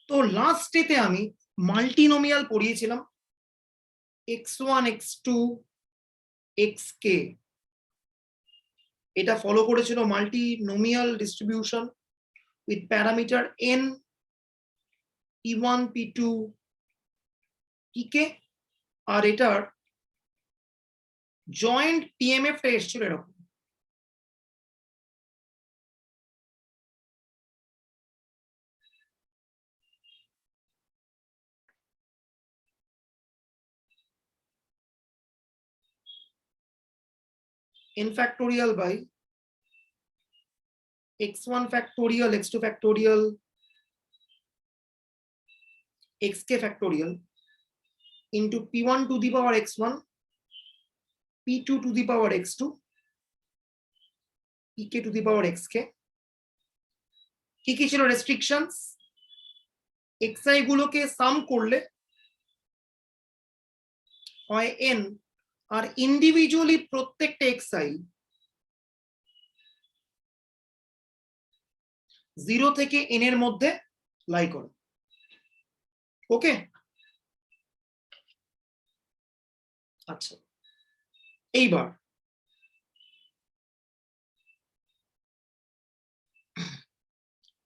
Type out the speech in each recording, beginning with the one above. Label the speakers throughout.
Speaker 1: তো লাস্ট ডেতে আমি মাল্টিনোমিয়াল পড়িয়েছিলাম x1 x2 xk, এটা ফলো করেছিল multinomial distribution with parameter n, p1 p2 pk, আর এটার জয়েন্ট টিএমএফ টা এসেছিল এরকম। n factorial by x1 factorial x2 factorial xk factorial into p1 to the power x1 p2 to the power x2 pk to the power xk। কি কি ছিল restrictions? xi গুলোকে সাম করলে হয় n, আর ইন্ডিভিজুয়ালি প্রত্যেকটা xi 0 থেকে n এর মধ্যে লাই করে। ওকে, আচ্ছা এইবার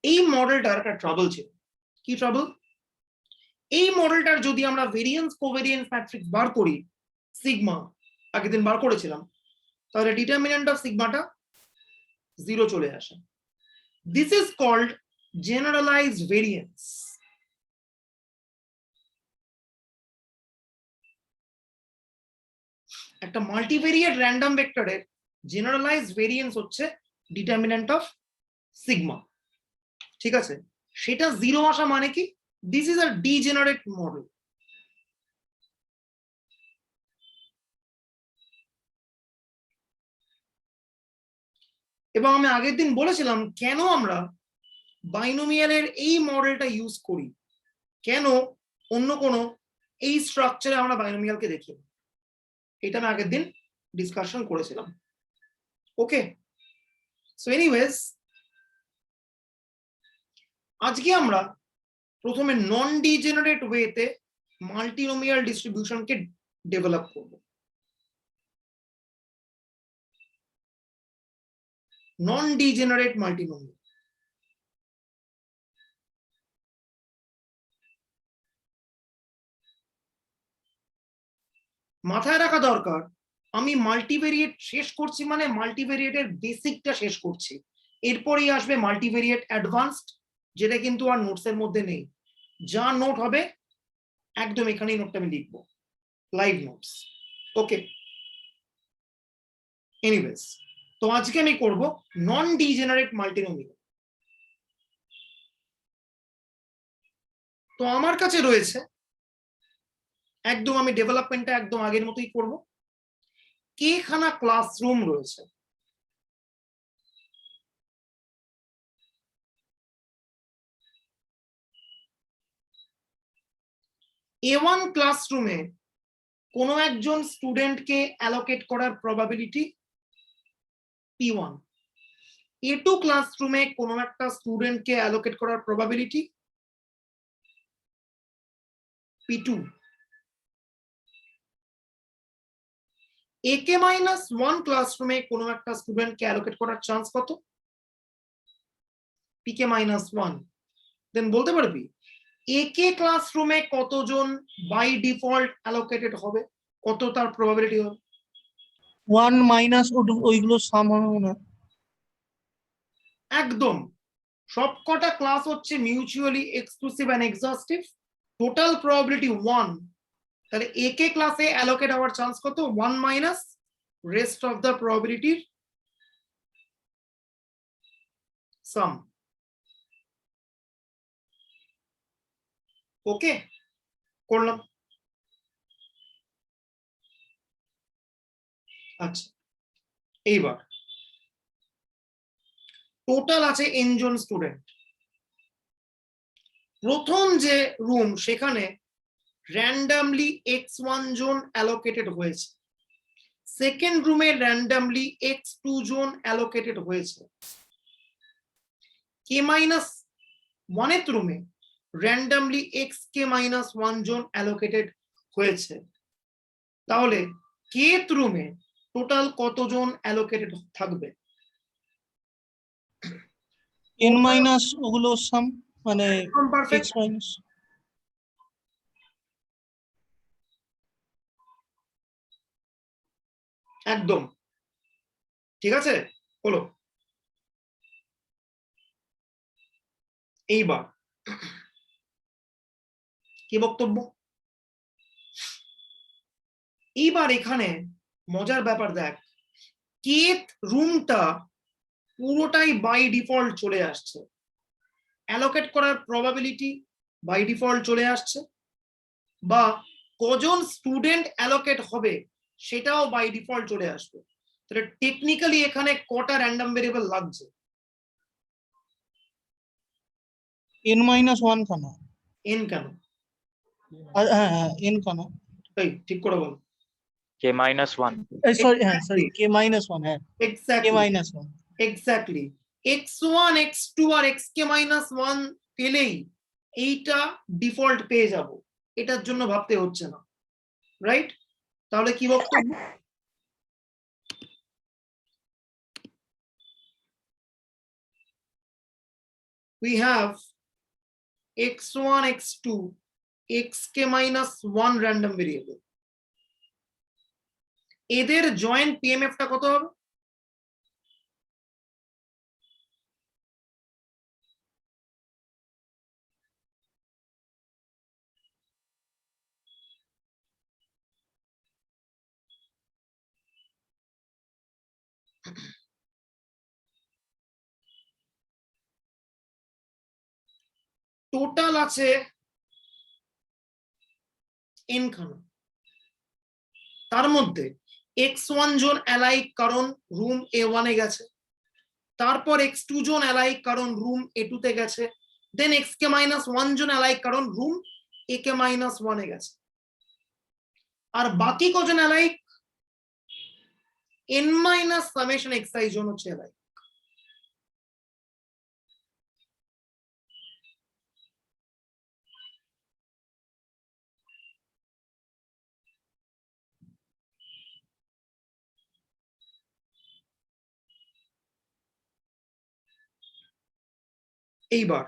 Speaker 1: এই মডেলটার একটা ট্রাবল ছিল। কি ট্রাবল? এই মডেলটার যদি আমরা ভেরিয়েন্স কোভেরিয়েন্স ম্যাট্রিক্স বার করি, সিগমা আগের দিন বার করেছিলাম, তাহলে ডিটারমিনেন্ট অফ সিগমাটা 0 চলে আসে। This is called generalized variance. একটা মাল্টিভেরিয়েট র্যান্ডম ভেক্টরের জেনারেলাইজড ভেরিয়েন্স হচ্ছে ডিটারমিনেন্ট অফ সিগমা। ঠিক আছে, সেটা 0 আসা মানে কি? This is a degenerate model. এবং আমি আগের দিন বলেছিলাম কেন আমরা বাইনোমিয়ালের এই মডেলটা ইউজ করি, কেন অন্য কোনো এই স্ট্রাকচারে আমরা বাইনোমিয়ালকে দেখি, এটা আমি আগের দিন ডিসকাশন করেছিলাম। ওকে, সো এনিওয়েজ আজকে আমরা প্রথমে নন ডিজেনারেট ওয়েতে মাল্টিনোমিয়াল ডিস্ট্রিবিউশনকে ডেভেলপ করব। নন ডিজেনারেট মাল্টিনোমিয়াল। মাথায় রাখা দরকার, আমি মাল্টিভেরিয়েট শেষ করছি মানে মাল্টিভেরিয়েটের বেসিকটা শেষ করছি, এরপরেই আসবে মাল্টিভেরিয়েট অ্যাডভান্সড, যেটা কিন্তু আর নোটসের মধ্যে নেই। যা নোট হবে একদম এখানেই নোটটা আমি লিখবো, লাইভ নোটস। ওকে, এনিওয়েজ তো আজকে আমি করব নন ডিজেনারেট মাল্টিনোমিয়াল। তো আমার কাছে রয়েছে একদম, আমি ডেভেলপমেন্টটা একদম আগের মতোই করব, কে খানা ক্লাসরুম রয়েছে। A1 ক্লাসরুমে কোনো একজন স্টুডেন্টকে অ্যালোকেট করার প্রবাবিলিটি P1, A2 ক্লাসরুমে কোনো একটা স্টুডেন্টকে অ্যালোকেট করার প্রবাবিলিটি P2, AK-1 ক্লাসরুমে কোনো একটা স্টুডেন্টকে অ্যালোকেট করার চান্স কত? PK-1। দেন বলতে পারবি AK ক্লাসরুমে কতজন বাই ডিফল্ট অ্যালোকেটেড হবে, কত তার প্রবাবিলিটি হবে?
Speaker 2: 1 মাইনাস ওইগুলো সাম হবে না।
Speaker 1: একদম, সবকটা ক্লাস হচ্ছে mutually exclusive and exhaustive, total probability 1। তাহলে AK ক্লাসে অ্যালোকেট হওয়ার চান্স কত? 1 মাইনাস রেস্ট অফ দ্য প্রবাবিলিটির সাম। ওকে, করলাম। আচ্ছা, এইবার টোটাল আছে n জন স্টুডেন্ট। প্রথম যে রুম সেখানে র্যান্ডামলি x1 জন অ্যালোকেটেড হয়েছে, সেকেন্ড রুমে র্যান্ডামলি x2 জন অ্যালোকেটেড হয়েছে, K-1th রুমে র্যান্ডমলি xk মাইনাস 1 জন অ্যালোকেটেড হয়েছে, তাহলে kth রুমে টোটাল কতজন অ্যালোকেটেড থাকবে?
Speaker 2: n মাইনাস ওগুলো সাম মানে x
Speaker 1: পারফেক্ট।
Speaker 2: মাইনাস
Speaker 1: একদম ঠিক আছে, হলো। এইবার কি বক্তব্য? এইবার এখানে মজার ব্যাপার দেখ, kth রুমটা পুরোটাই বাই ডিফল্ট চলে আসছে, অ্যালোকেট করার প্রবাবিলিটি বাই ডিফল্ট চলে আসছে, বা কজন স্টুডেন্ট অ্যালোকেট হবে সেটাও বাই ডিফল্ট চলে আসবে। তাহলে টেকনিক্যালি এখানে কটা র্যান্ডম ভেরিয়েবল লাগছে?
Speaker 2: n মাইনাস 1 কেন?
Speaker 1: n কেন?
Speaker 2: হ্যাঁ হ্যাঁ n কেন?
Speaker 1: এই ঠিক করে বল।
Speaker 3: k minus 1.
Speaker 2: সরি হ্যাঁ সরি k মাইনাস 1 হ্যাঁ k
Speaker 1: exactly
Speaker 2: minus 1
Speaker 1: exactly x1 x2 আর xk মাইনাস 1 পেলেই এইটা ডিফল্ট পেয়ে যাব, এটার জন্য ভাবতে হচ্ছে না, রাইট? তাহলে কি বক্তব্য? we have x1 x2 xk minus 1 random variable, এদের জয়েন্ট পিএমএফ টা কত হবে? টোটাল আছে n খানা, তার মধ্যে x1 জন অ্যালাইক কারণ রুম a1 এ গেছে, তারপর x2 জন অ্যালাইক কারণ রুম a2 তে গেছে, দেন xk মাইনাস 1 জন অ্যালাইক কারণ রুম ak মাইনাস 1 এ গেছে। আর বাকি কজন alike? n minus summation xi জন হচ্ছে অ্যালাইক। এইবার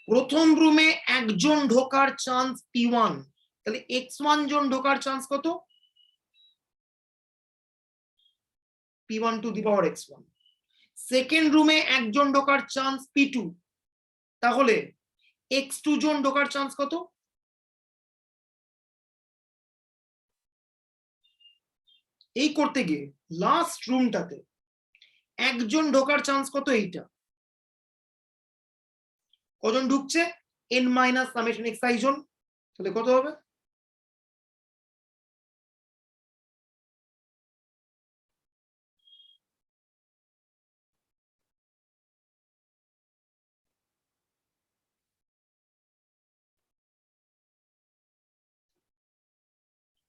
Speaker 1: প্রথম রুমে একজন ঢোকার চান্স p1, তাহলে x1 জন ঢোকার চান্স কত? p1 two the power x1। Second রুমে একজন ঢোকার চান্স p2, তাহলে x2 জন ঢোকার চান্স কত? এই করতে গিয়ে লাস্ট রুমটাতে একজন ঢোকার চান্স কত? এইটা কজন ঢুকছে? n মাইনাস সামেশন xi জন, তাহলে কত হবে?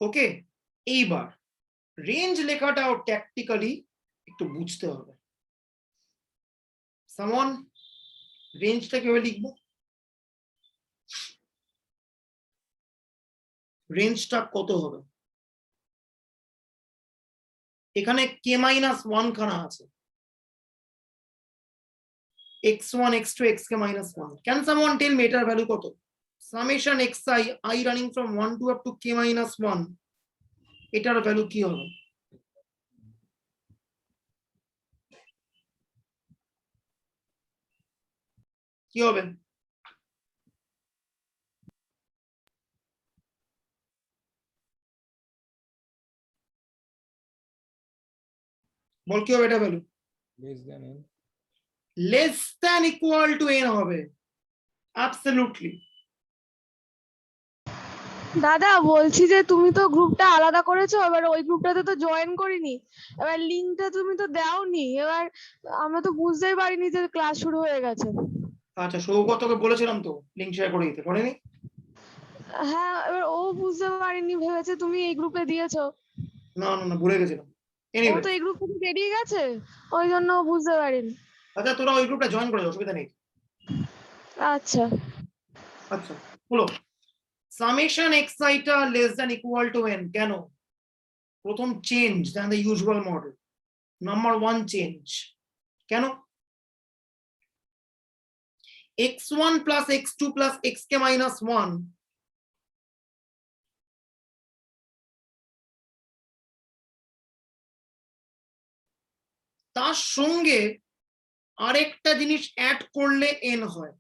Speaker 1: ওকে, এইবার রেঞ্জ লেখাটাও ট্যাকটিক্যালি একটু বুঝতে হবে। সামন রেঞ্জটা কিভাবে লিখবো? রেঞ্জটা কত হবে? এখানে k মাইনাস 1 খানা আছে, x1 x2 xk minus 1. Can someone tell me এটার ভ্যালু কত? Summation xi I running from 1 to up to k minus 1, এটার ভ্যালু কি হবে? কি হবে? বল কি হবে এটা value? Less than equal to n হবে, অ্যাবসলিউটলি।
Speaker 4: দাদা বলছি যে তুমি তো গ্রুপটা আলাদা করেছো, এবার ওই গ্রুপটাতে তো জয়েন করিনি, এবার লিংকটা তুমি তো দাওনি, এবার আমরা তো বুঝতেই পারিনি যে ক্লাস শুরু হয়ে গেছে।
Speaker 1: আচ্ছা, সৌগতকে বলেছিলাম তো লিংক শেয়ার করে দিতে, করেনি?
Speaker 4: হ্যাঁ, এবার ও বুঝতে পারিনি, ভেবেছে তুমি এই গ্রুপে দিয়েছো।
Speaker 1: না না না, ভুলে গেছিলাম।
Speaker 4: ও
Speaker 1: এনিওয়ে,
Speaker 4: তো এই গ্রুপ থেকে বেরিয়ে গেছে, ওই জন্য বুঝতে পারিনি।
Speaker 1: আচ্ছা তোরা ওই গ্রুপটা জয়েন করে দাও, অসুবিধা নেই।
Speaker 4: আচ্ছা।
Speaker 1: আচ্ছা হলো সামেশন xi টা less than equal to n কেন প্রথম change than the usual model number 1 change কেন x1 plus x2 plus xk minus 1 তার সঙ্গে আরেকটা জিনিস অ্যাড করলে n হয়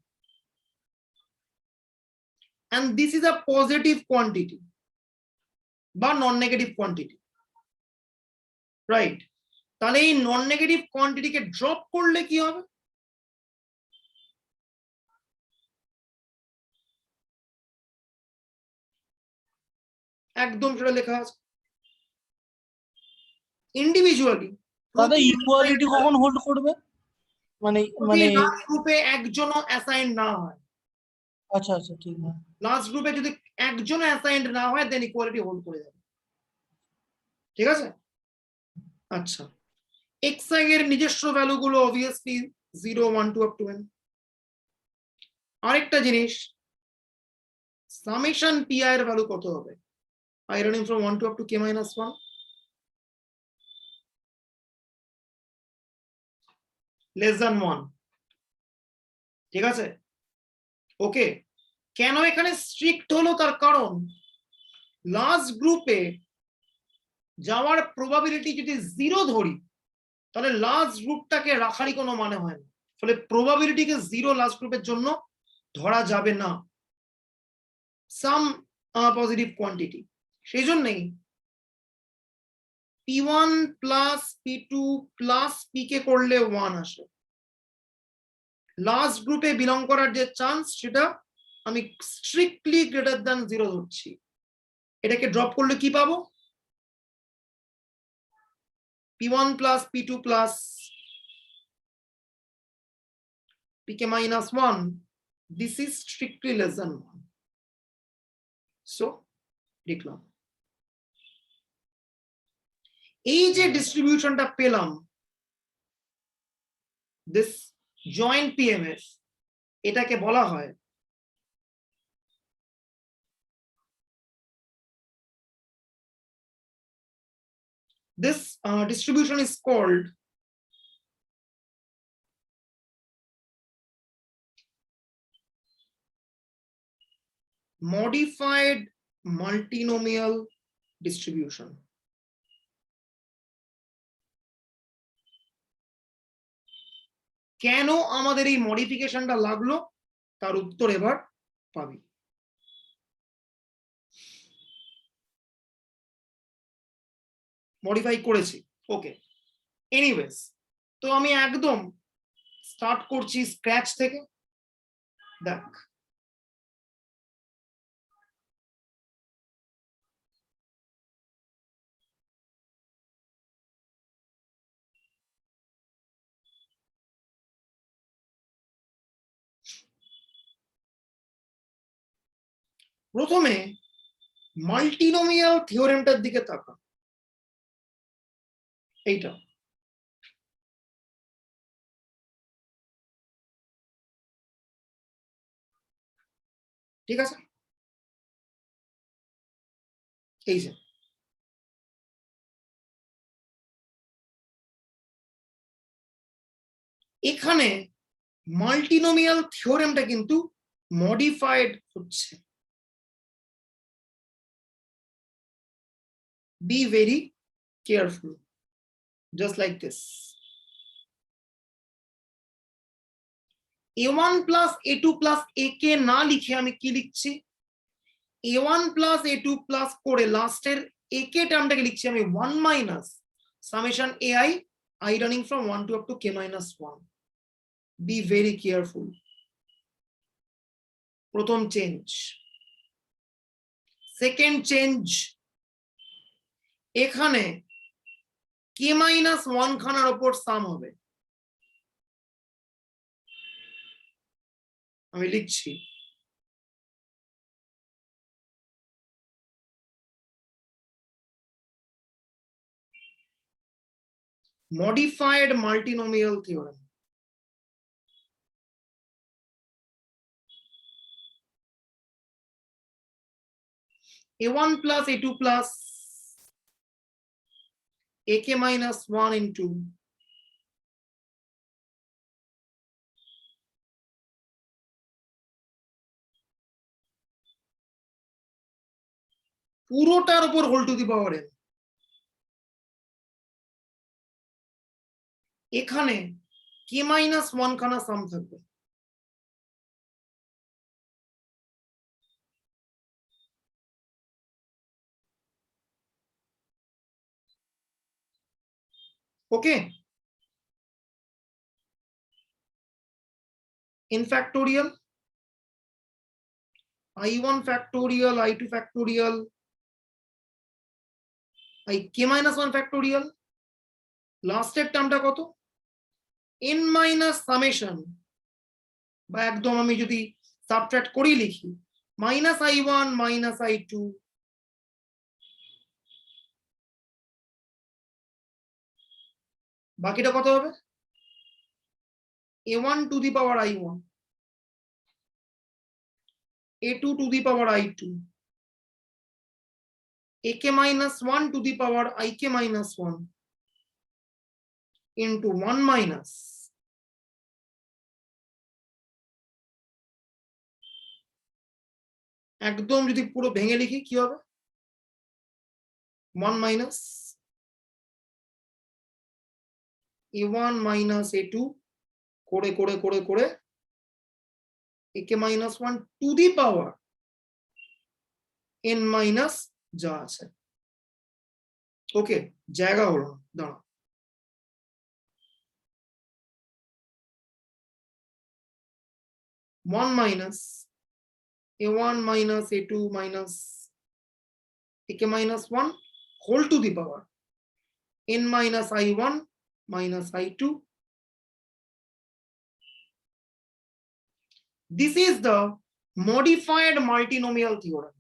Speaker 1: and this is a positive quantity বা নন নেগেটিভ কোয়ান্টিটি রাইট তাহলে এই নন নেগেটিভ কোয়ান্টিটিকে ড্রপ করলে কি হবে একদম সেটা লেখা আছে ইন্ডিভিজুয়ালি
Speaker 2: দাদা ইকুয়ালিটি কখন হোল্ড করবে মানে মানে
Speaker 1: লাস্ট গ্রুপে একজনও অ্যাসাইন না হয়
Speaker 2: আচ্ছা আচ্ছা ঠিক আছে
Speaker 1: লাস্ট গ্রুপে যদি একজনও অ্যাসাইন্ড না হয় দেন ইকুয়ালিটি হোল্ড করে যাবে ঠিক আছে আচ্ছা xi এর নিজস্ব ভ্যালু গুলো অবভিয়াসলি 0 1 2 up to n আরেকটা জিনিস সামেশন pi এর ভ্যালু কত হবে i running from 1 to up to k minus 1 less than 1 ঠিক আছে ওকে কেন এখানে স্ট্রিক্ট হলো তার কারণ লাস্ট গ্রুপে যাওয়ার প্রবাবিলিটি যদি 0 ধরি তাহলে লাস্ট গ্রুপটাকে রাখারই কোনো মানে হয় না ফলে প্রবাবিলিটিকে 0 লাস্ট গ্রুপের জন্য ধরা যাবে না সাম পজিটিভ কোয়ান্টিটি সেই জন্যই p1 plus p2 plus pk করলে 1 আসে লাস্ট গ্রুপে বিলং করার যে চান্স সেটা আমি স্ট্রিক্টলি গ্রেটার দ্যান 0 ধরছি এটাকে ড্রপ করলে কি পাবো p1 plus p2 plus pk minus 1 this is strictly less than 1 so লিখলাম এই যে ডিস্ট্রিবিউশনটা পেলাম this joint PMS এটাকে বলা হয় this distribution is called modified multinomial distribution কেন আমাদের এই মডিফিকেশনটা লাগলো তার উত্তর এবার পাবি মডিফাই করেছি ওকে এনিওয়েজ তো আমি একদম স্টার্ট করছি স্ক্র্যাচ থেকে দেখ প্রথমে মাল্টিনোমিয়াল থিওরেমটার দিকে তাকা এইটা ঠিক আছে এই যে এখানে মাল্টিনোমিয়াল থিওরেমটা কিন্তু মডিফাইড হচ্ছে be very careful just like this a1 plus a2 plus ak না লিখে আমি কি লিখছি a1 plus a2 plus করে লাস্টের ak টার্মটাকে লিখছি আমি 1 minus summation ai I running from 1 to up to k minus 1 be very careful প্রথম চেঞ্জ সেকেন্ড চেঞ্জ এখানে k minus 1 খানার উপর সাম হবে আমি লিখছি modified multinomial theorem a1 plus a2 plus ak minus 1 into পুরোটার উপর whole to the power n। এখানে k minus 1 খানা সাম থাকবে। ওকে, n factorial, i1 factorial, i2 factorial, ik minus 1 factorial, লাস্টের টার্মটা কত? n minus summation, বা একদম আমি যদি সাবট্রাক্ট করি লিখি minus i1 minus i2 বাকিটা কত হবে? a1 to the power i1, a2 to the power i2, ak minus 1 to the power ik minus 1 into 1 minus একদম যদি পুরো ভেঙে লিখি কি হবে? 1 minus a1 minus a2 করে করে করে করে ak minus 1 to the power n minus যা আছে। ওকে, জায়গা হলো দাঁড়া, one minus a1 minus a2 minus ak minus 1 whole to the power n minus i1 minus i2. This is the modified multinomial theorem.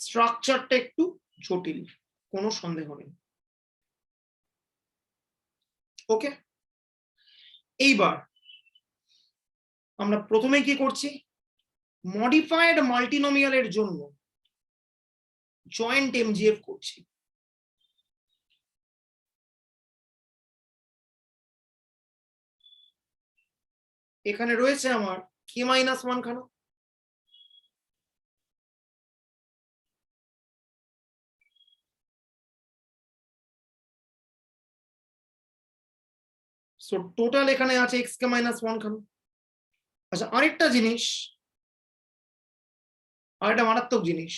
Speaker 1: স্ট্রাকচারটা একটু জটিল, কোনো সন্দেহ নেই। ওকে, এইবার আমরা প্রথমে কি করছি? মডিফাইড মাল্টিনোমিয়ালের জন্য জয়েন্ট এমজিএফ করছি। এখানে রয়েছে আমার k minus 1 খানা, সো টোটাল এখানে আছে xk minus 1 খানা। আচ্ছা, আরেকটা জিনিস, আরেকটা মারাত্মক জিনিস,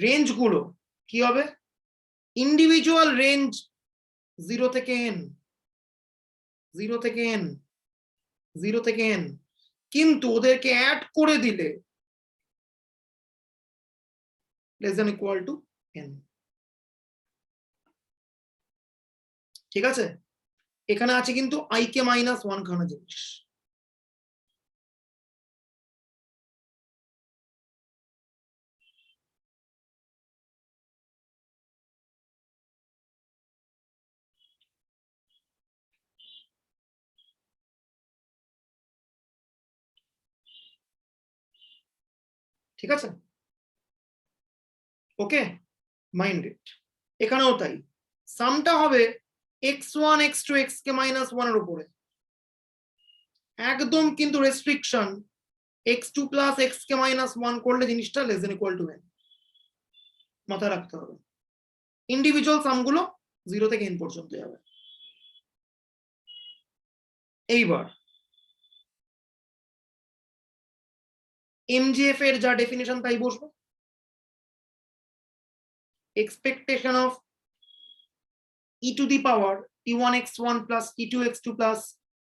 Speaker 1: রেঞ্জ গুলো কি হবে? ইন্ডিভিজুয়াল রেঞ্জ 0 থেকে n, 0 থেকে n, 0 থেকে n, কিন্তু ওদেরকে অ্যাড করে দিলে less than equal to n। ঠিক আছে, এখানে আছে কিন্তু ik minus 1 খানা জিনিস। ঠিক আছে, ওকে, মাইন্ড ইট। এখানেও তাই, সামটা হবে x1 x2 xk minus 1 এর উপরে, একদম কিন্তু restriction x2 plus xk minus 1 করলে জিনিসটা less than equal to n, মাথায় রাখতে হবে। ইন্ডিভিজুয়াল সামগুলো 0 থেকে n পর্যন্ত যাবে। এইবার এমজিএফ এর যা ডেফিনিশন তাই বসবে। expectation of e to the power t1 x1 plus t2 x2 plus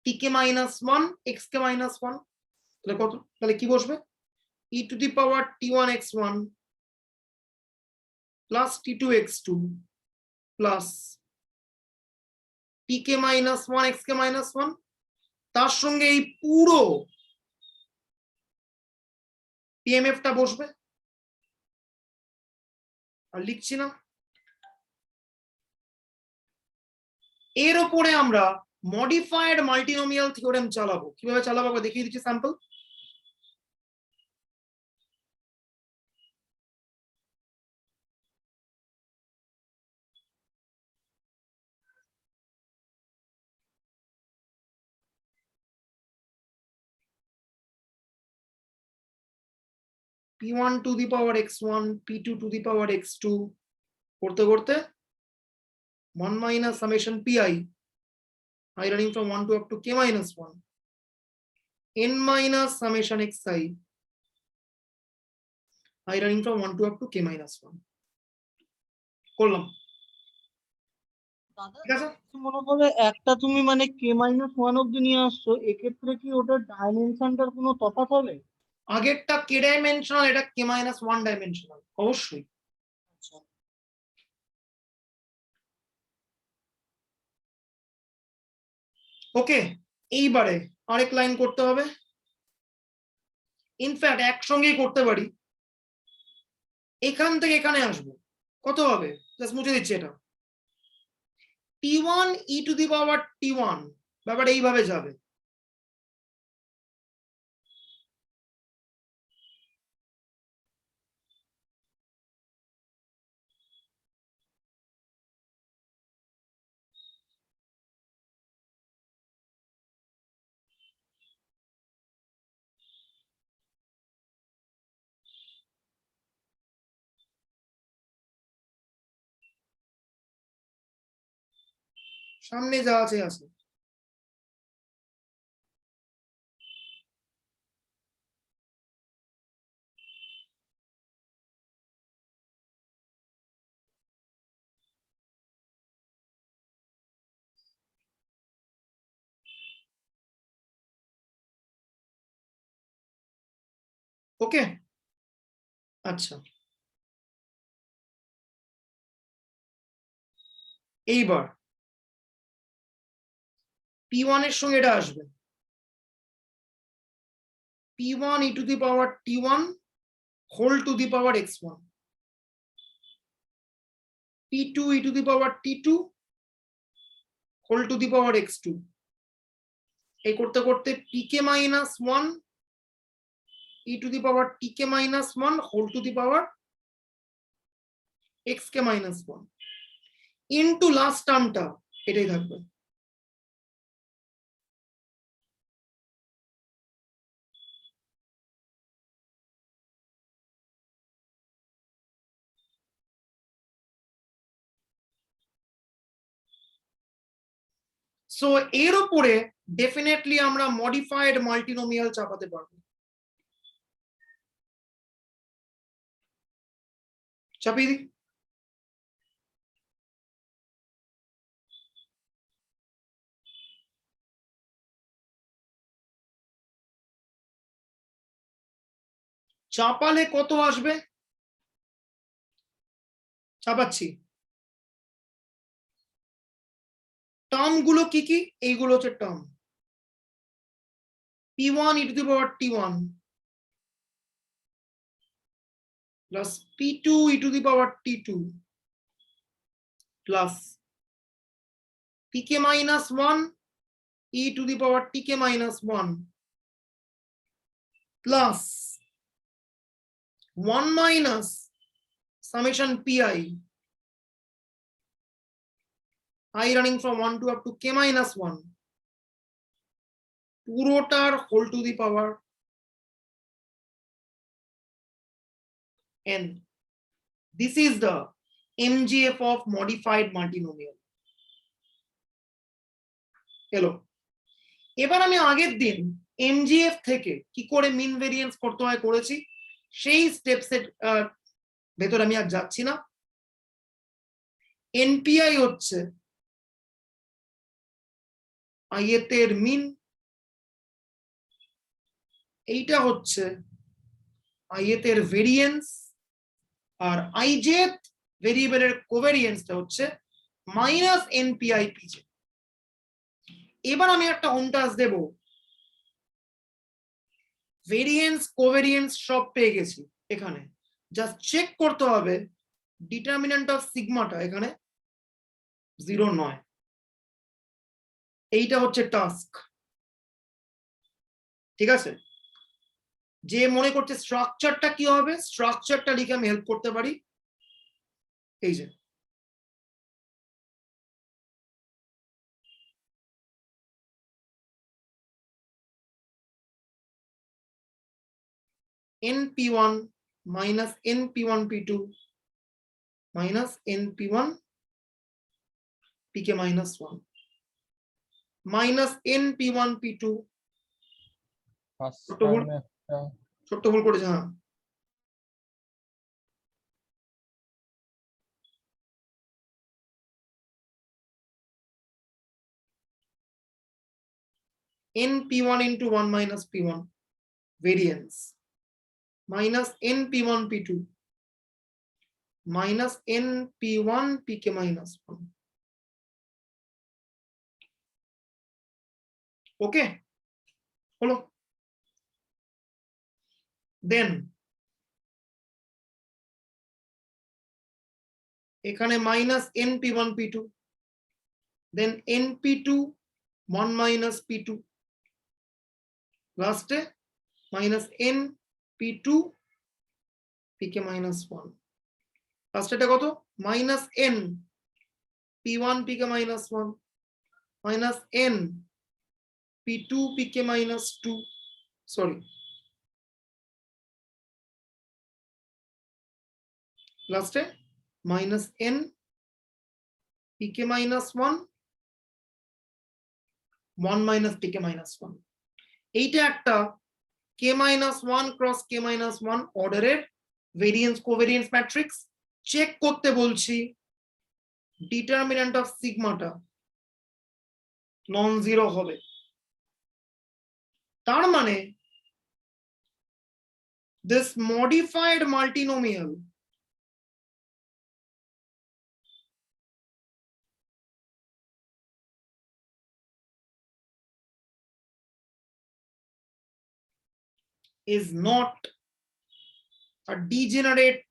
Speaker 1: tk minus 1 xk minus 1, তাহলে কত? তাহলে কি বসবে? e to the power t1 x1 plus t2 x2 plus tk minus 1 xk minus 1, তার সঙ্গে এই পুরো pmf টা বসবে। আর লিখছি না, এর উপরে আমরা মডিফাইড মাল্টিনোমিয়াল থিওরেম চালাবো। কিভাবে চালাবো দেখিয়ে দিচ্ছি sample. p1 to the power x1, p2 to the power x2 করতে করতে 1 minus summation pi, I running from 1 to up to k minus 1, n minus summation xi, I running from 1 to up to k minus 1 করলাম।
Speaker 2: দাদা
Speaker 1: ঠিক আছে,
Speaker 2: মনে করে একটা তুমি মানে কে মাইনাস ওয়ান অব্দি নিয়ে আসছো, এক্ষেত্রে কি ওটার ডাইমেনশনটার কোনো তফাৎ হবে?
Speaker 1: আগেরটা k ডাইমেনশনাল, এটা k minus 1 ডাইমেনশনাল অবশ্যই।
Speaker 2: আচ্ছা,
Speaker 1: ওকে, এইবারে আরেক লাইন করতে হবে। ইনফ্যাক্ট একসঙ্গেই করতে পারি, এখান থেকে এখানে আসবো, কত হবে জাস্ট মুছে দিচ্ছি এটা, t1 e to the power t1, ব্যাপার এইভাবে যাবে। সামনে যা আছে আছে। ওকে, আচ্ছা, এইবার p1 এর সঙ্গে এটা আসবে, p1 e to the power t1 whole to the power x1, p2 e to the power t2 whole to the power x2, এই করতে করতে pk minus 1 e to the power tk minus 1 whole to the power xk minus 1 into last টার্মটা এটাই থাকবে। So এর উপরে definitely আমরা modified মাল্টিনোমিয়াল চাপাতে পারবো। চাপিয়ে দিই, চাপালে কত আসবে, চাপাচ্ছি, টার্ম গুলো কি কি, এইগুলো হচ্ছে term, p1 e to the power t1 plus p2 e to the power t2 plus pk minus 1 e to the power tk minus 1 plus 1 minus summation pi, I running from 1 to up to k minus 1, পুরোটার whole to the power n. This is the MGF of modified multinomial. এলো, এবার আমি আগের দিন MGF থেকে কি করে মিন variance করতে হয় করেছি, সেই স্টেপসের ভেতর আমি আর যাচ্ছি না। NPI হচ্ছে ith এর মিন, এইটা হচ্ছে ith এর ভেরিয়েন্স, আর ijth ভেরিয়েবলের কোভেরিয়েন্সটা হচ্ছে মাইনাস NPI pj। এবার আমি একটা হোমটাস্ক দেব, ভেরিয়েন্স কোভেরিয়েন্স সব পেয়ে গেছি, এখানে জাস্ট চেক করতে হবে ডিটারমিনেন্ট অফ সিগমাটা এখানে 0 নয়, এইটা হচ্ছে টাস্ক। ঠিক আছে, যে মনে করছে স্ট্রাকচারটা কি হবে, স্ট্রাকচারটা লিখে আমি হেল্প করতে পারি, এই যে np1 minus n p1 p2 minus n p1 pk minus 1 minus n p1 p2 ছোট্ট ভুল করেছে, হ্যাঁ, n p1 into 1 minus p1 variance minus n p1 p2 minus n p1 pk minus 1. ওকে হলো, দেন এখানে মাইনাস n p1 p2 দেন n p2 1 minus p2 লাস্টে minus n p2 pk minus 1 লাস্টেটা কত minus n p1 pk minus 1 minus n p2 pk minus 2 sorry লাস্টে minus n pk minus 1 1 minus pk minus 1. এইটা একটা k minus 1 cross k minus 1 অর্ডারের variance covariance matrix. Check করতে বলছি determinant of সিগমাটা non zero হবে, তার মানে this modified multinomial is not a degenerate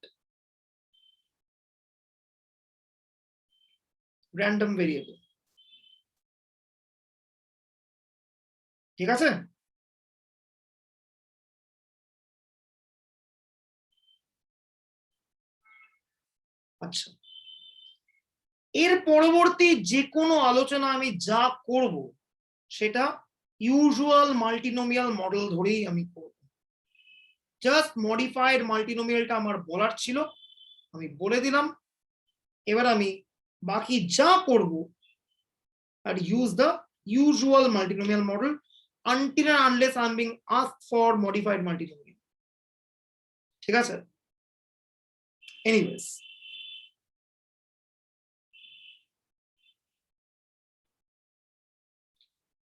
Speaker 1: random variable. ঠিক আছে, আচ্ছা এর পরবর্তী যে কোনো আলোচনা আমি যা করব সেটা ইউজুয়াল মাল্টিনোমিয়াল মডেল ধরেই আমি করব। জাস্ট মডিফাইড মাল্টিনোমিয়ালটা আমার বলার ছিল, আমি বলে দিলাম। এবার আমি বাকি যা করব আর use the usual multinomial model until and unless I'm being asked for modified multinomial. ঠিক আছে, এনিওয়েজ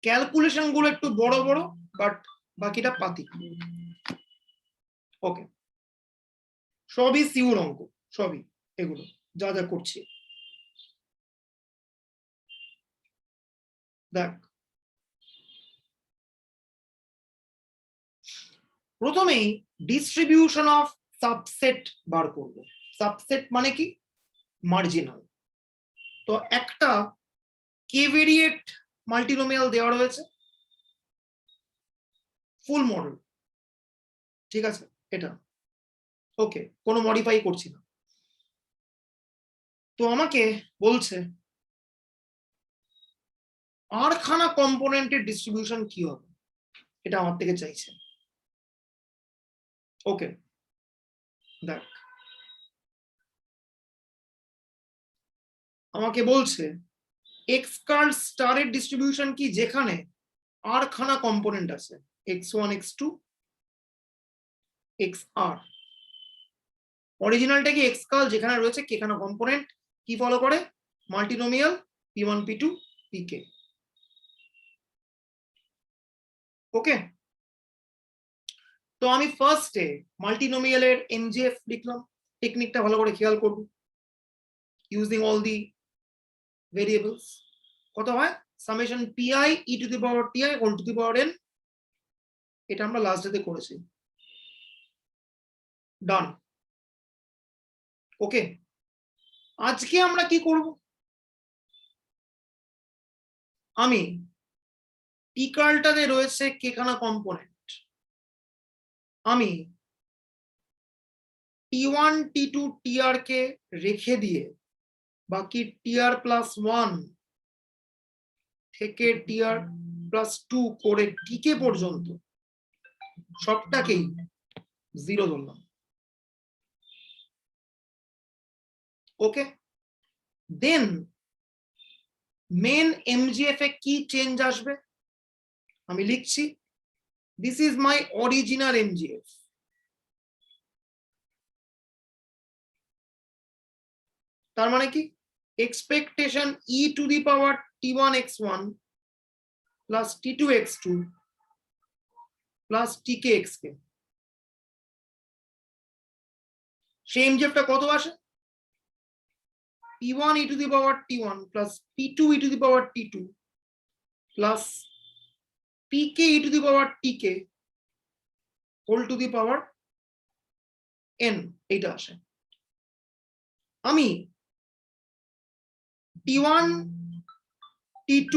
Speaker 1: ক্যালকুলেশন গুলো একটু বড় বড়, বাট বাকিটা পাতি। ওকে, সবই সিউর অঙ্ক, সবই এগুলো যা যা করছি। দেখ, প্রথমেই ডিস্ট্রিবিউশন অফ সাবসেট বার করব। সাবসেট মানে কি? মার্জিনাল। তো একটা কেভেরিয়েট মাল্টিনোমিয়াল দেওয়া রয়েছে, ফুল মডেল, ঠিক আছে, এটা ওকে, কোনো মডিফাই করছি না। তো আমাকে বলছে আর খানা কম্পোনেন্টের ডিস্ট্রিবিউশন কি হবে, এটা আমার থেকে চাইছে। ওকে, দেখ আমাকে বলছে এক্স কার্ল স্টারের ডিস্ট্রিবিউশন কি, যেখানে আর খানা কম্পোনেন্ট আছে, x1 x2 xr। অরিজিনালটা কি এক্স কার্ল, যেখানে রয়েছে কে খানা কম্পোনেন্ট, কি ফলো করে মাল্টিনোমিয়াল p1 p2 pk। ওকে, তো আমি ফার্স্টে মাল্টিনোমিয়ালের এমজিএফ লিখলাম, টেকনিকটা ভালো করে খেয়াল করব। ইউজিং অল দি ভেরিয়েবলস কত হয়, summation pi e to the power ti whole to the power n। এটা আমরা লাস্ট ডেতে করেছি, ডান। ওকে, আজকে আমরা কি করব, আমি টি কার্লটাতে রয়েছে কে খানা কম্পোনেন্ট, আমি t1 t2 tr কে রেখে দিয়ে বাকি tr প্লাস 1 থেকে tr প্লাস 2 করে tk পর্যন্ত সবটাকেই জিরো ধরলাম। ওকে, দেন মেন এমজিএফ এ কি চেঞ্জ আসবে আমি লিখছি, দিস ইজ মাই অরিজিনাল এমজিএফ। তার মানে কি, expectation e to the power t1 x1 plus t2 x2 plus tk xk, সেই এমজিএফটা কত আসে, p1 e to the power t1 plus p2 e to the power t2 plus pk e to the power tk whole to the power n, এইটা আসে। আমি t1 t2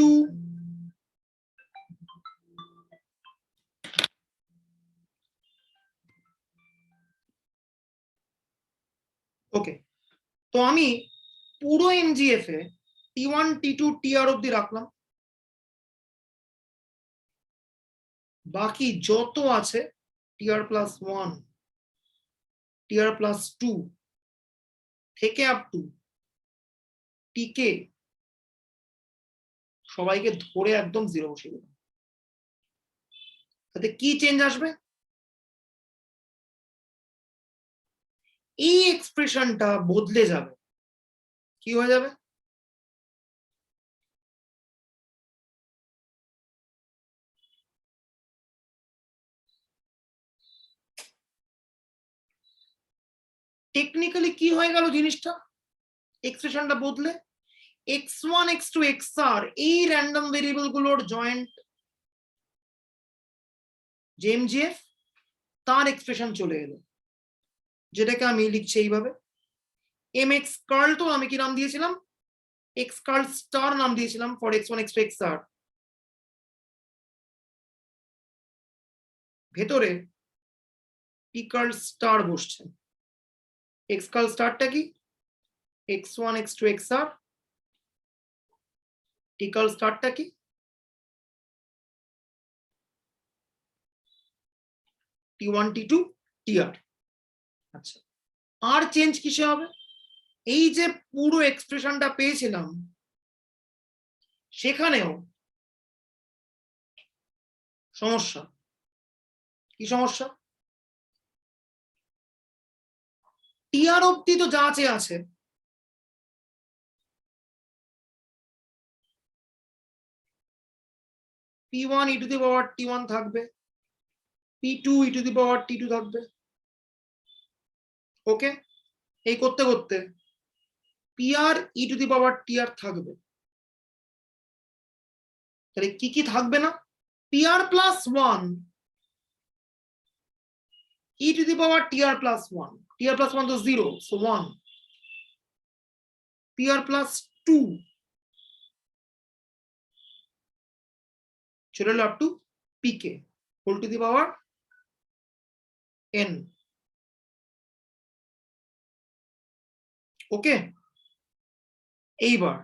Speaker 1: ওকে, তো আমি পুরো এমজিএফ এ t1 t2 tr অব্দি রাখলাম, বাকি যত আছে tr প্লাস 1 tr প্লাস 2 থেকে আপ টু tk সবাইকে ধরে একদম জিরো বসিয়ে দিলাম। তাতে কি চেঞ্জ আসবে, এই এক্সপ্রেশনটা বদলে যাবে, কি হয়ে যাবে, টেকনিক্যালি কি হয়ে গেল জিনিসটা, এক্সপ্রেশনটা বদলে x1 x2 xr এই র্যান্ডম ভেরিয়েবল গুলোর জয়েন্ট যে এমজিএফ তার এক্সপ্রেশন চলে এলো, যেটাকে আমি লিখছি এইভাবে, এম এক্স কার্ল, তো আমি কি নাম দিয়েছিলাম, এক্স কার্ল স্টার নাম দিয়েছিলাম ফর x1 x2 xr, ভেতরে পি কার্ল স্টার বসছে, এক্স কার্ল স্টারটা কি x1 x2 xr, টি কার্ল স্টারটা কি t1 t2 tr। আচ্ছা, আর চেঞ্জ কিসে হবে, এই যে পুরো এক্সপ্রেশনটা পেয়েছিলাম সেখানেও সমস্যা, কি সমস্যা, টিআর অব্দি তো যা আছে p1 e to the power t1 থাকবে, p2 e to the power t2 থাকবে, ওকে, এই করতে করতে pr e to the power tr থাকবে, তাহলে কি কি থাকবে না, pr plus 1 e to the power tr plus 1, tr plus 1 তো 0, so 1, pr plus 2 চলে এলো up to pk whole to the power n, ওকে। এইবার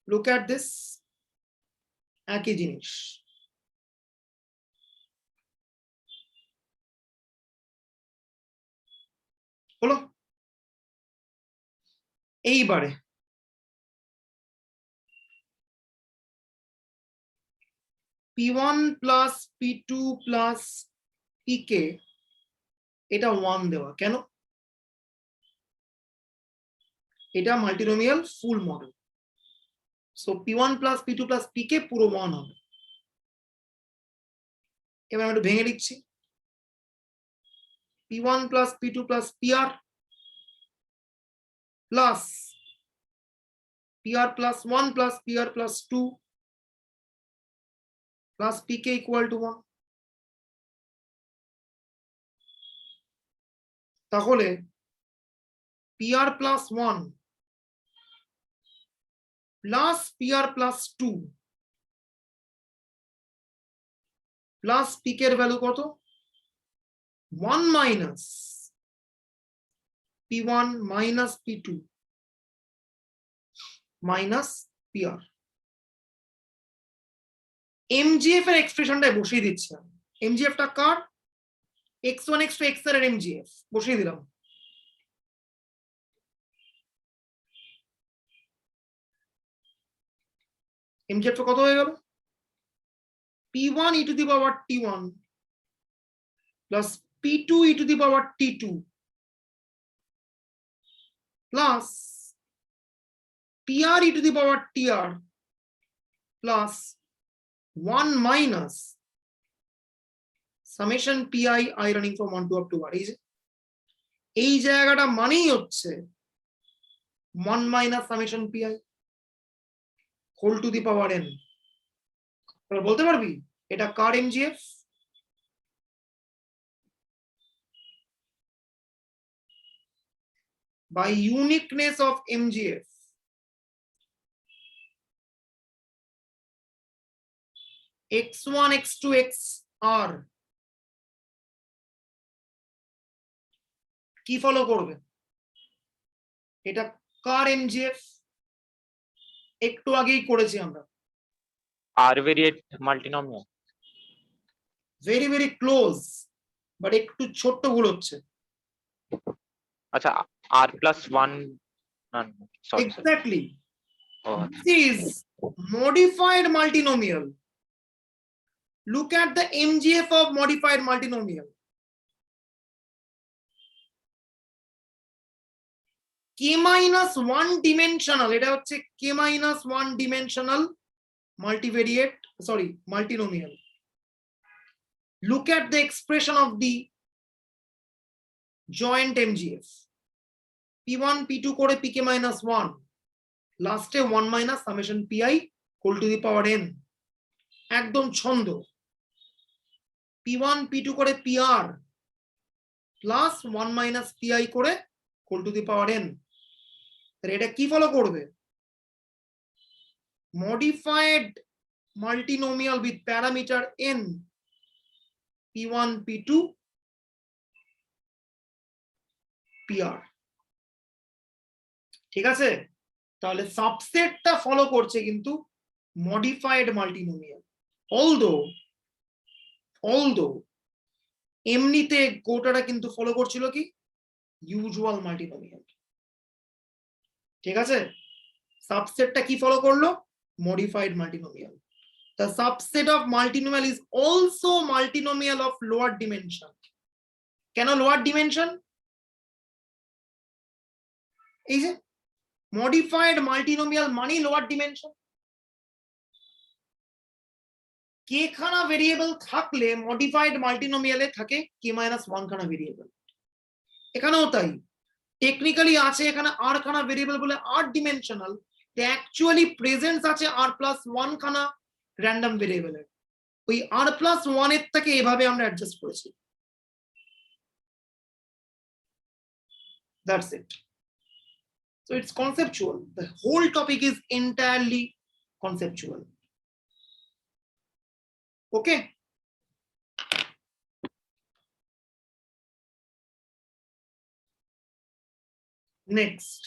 Speaker 1: look at this, একই জিনিস, হলো, এইবারে p1 plus p2 plus pk এটা 1 দেওয়া, কেন, এটা multinomial full model, so p1 plus p2 plus pk পুরো 1 হবে। এবার আমি একটু ভেঙে লিখছি, p1 plus p2 plus pr plus pr plus 1 plus pr plus 2 plus pk equal to 1। তাহলে pr plus 1 plus pr plus 2 plus pk এর value কত, 1 minus p1 minus p2 minus pr। এমজিএফ এর এক্সপ্রেশনটা বসিয়ে দিচ্ছি, এমজিএফ টা কার, x1 x2 xr এর এমজিএফ বসিয়ে দিলাম, mgf কত হয়ে গেল p1 e to the power t1 plus p2 e to the power t2 plus pr e to the power tr plus 1 minus summation pi I running from 1 to up to r এই জায়গাটা মানেই হচ্ছে 1 minus summation pi whole to the power n তোরা বলতে পারবি এটা কার mgf by uniqueness of mgf x1 x2 xr কি follow করবে এটা কার mgf একটু আগেই করেছি আমরা
Speaker 3: R variate multinomial.
Speaker 1: Very very close but একটু ছোট্ট ভুল হচ্ছে
Speaker 3: আচ্ছা R plus 1 no, no, sorry, sorry.
Speaker 1: Exactly
Speaker 3: Oh,
Speaker 1: this is modified multinomial. Look at the mgf of modified multinomial. k minus 1 dimensional এটা হচ্ছে k minus 1 dimensional multivariate sorry multinomial. Look at the expression of the joint mgf p1 p2 করে pk minus 1 লাস্টে 1 minus summation pi whole to the power n একদম ছন্দ p1 p2 করে pr plus 1 minus pi করে whole to the power n তাহলে এটা কি follow করবে modified multinomial with parameter n p1 p2 pr ঠিক আছে তাহলে সাবসেটটা ফলো করছে কিন্তু modified multinomial although এমনিতে গোটাটা কিন্তু ফলো করছিল কি ইউজুয়াল মাল্টিনোমিয়াল ঠিক আছে সাবসেটটা কি ফলো করলো modified multinomial the subset of multinomial is also multinomial of lower dimension কেন lower dimension এই যে modified multinomial মানে lower dimension k খানা ভেরিয়েবল থাকলে modified multinomial এ থাকে k minus 1 খানা ভেরিয়েবল এখানেও তাই টেকনিক্যালি আছে এখানে r খানা ভেরিয়েবল বলে r ডিমেনশনাল অ্যাকচুয়ালি প্রেজেন্স আছে r প্লাস 1 খানা র্যান্ডম ভেরিয়েবলের ওই r প্লাস 1 এর থেকে এভাবে আমরা অ্যাডজাস্ট করেছি that's it so it's conceptual the whole topic is entirely conceptual okay next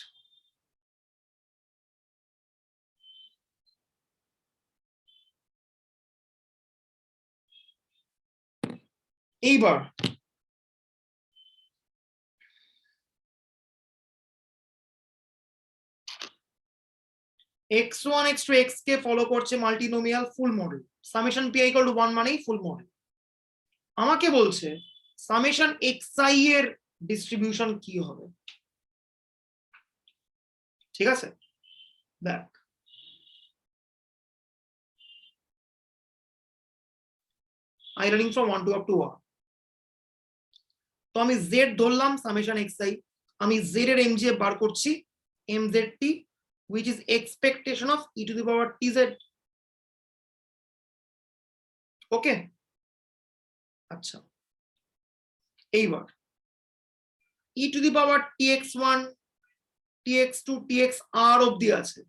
Speaker 1: এইবার x1 x2 x কে ফলো করছে multinomial full model summation pi equal to 1 মানেই ফুল মডেল আমাকে বলছে সামেশন xi এর ডিস্ট্রিবিউশন কি হবে ঠিক আছে দেখ I running from 1 to up to r তো আমি z ধরলাম সামেশন xi আমি z এর mgf বার করছি mzt which is expectation of e to the power tz okay আচ্ছা এইবার e to the power tx1 tx2 txr অবধি আছে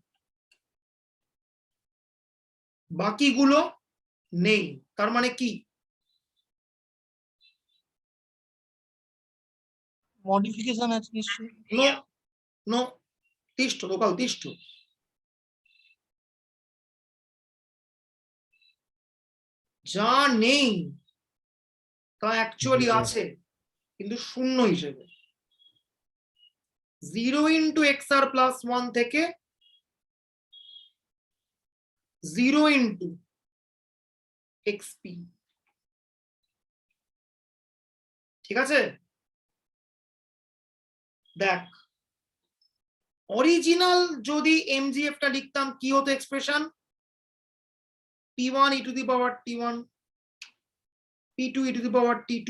Speaker 1: বাকিগুলো নেই তার মানে কি
Speaker 2: মডিফিকেশন আছে নিশ্চয়ই
Speaker 1: নো নো তিষ্ঠ লোকাল তিষ্ঠ যা নেই তা অ্যাকচুয়ালি আছে কিন্তু শূন্য হিসেবে 0 into xr plus 1 থেকে 0 into xp, ঠিক আছে? দেখ, অরিজিনাল যদি mgf টা লিখতাম কি হতো expression? p1 e to the power t1, p2 e to the power t2,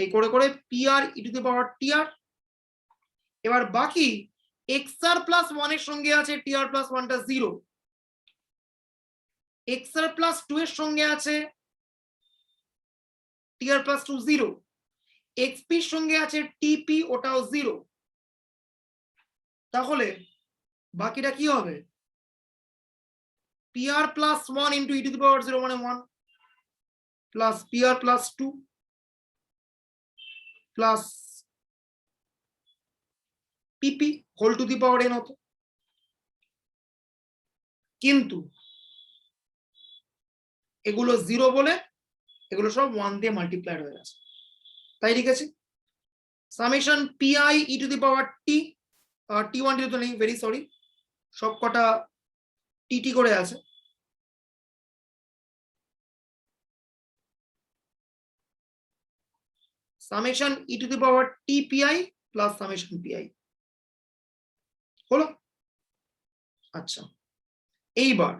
Speaker 1: এই করে করে pr e to the power tr। এবার বাকি xr প্লাস 1 এর সঙ্গে আছে tr প্লাস 1 টা 0, xr প্লাস 2 এর সঙ্গে আছে tr প্লাস 2 0, xp এর সঙ্গে আছে tp, ওটাও 0। তাহলে বাকিটা কি হবে? pr plus 1 into e to the power 0 মানে 1 plus pr plus 2 plus pp whole to the power n হতো। কিন্তু এগুলো 0 বলে এগুলো সব 1 দিয়ে মাল্টিপ্লাইড হয়ে গেছে, তাই লিখেছি summation pi e to the power t, t1 তো নেই, ভেরি সরি, সব কটা tt করে আছে। Summation e to the power t pi plus summation pi হলো। আচ্ছা, এইবার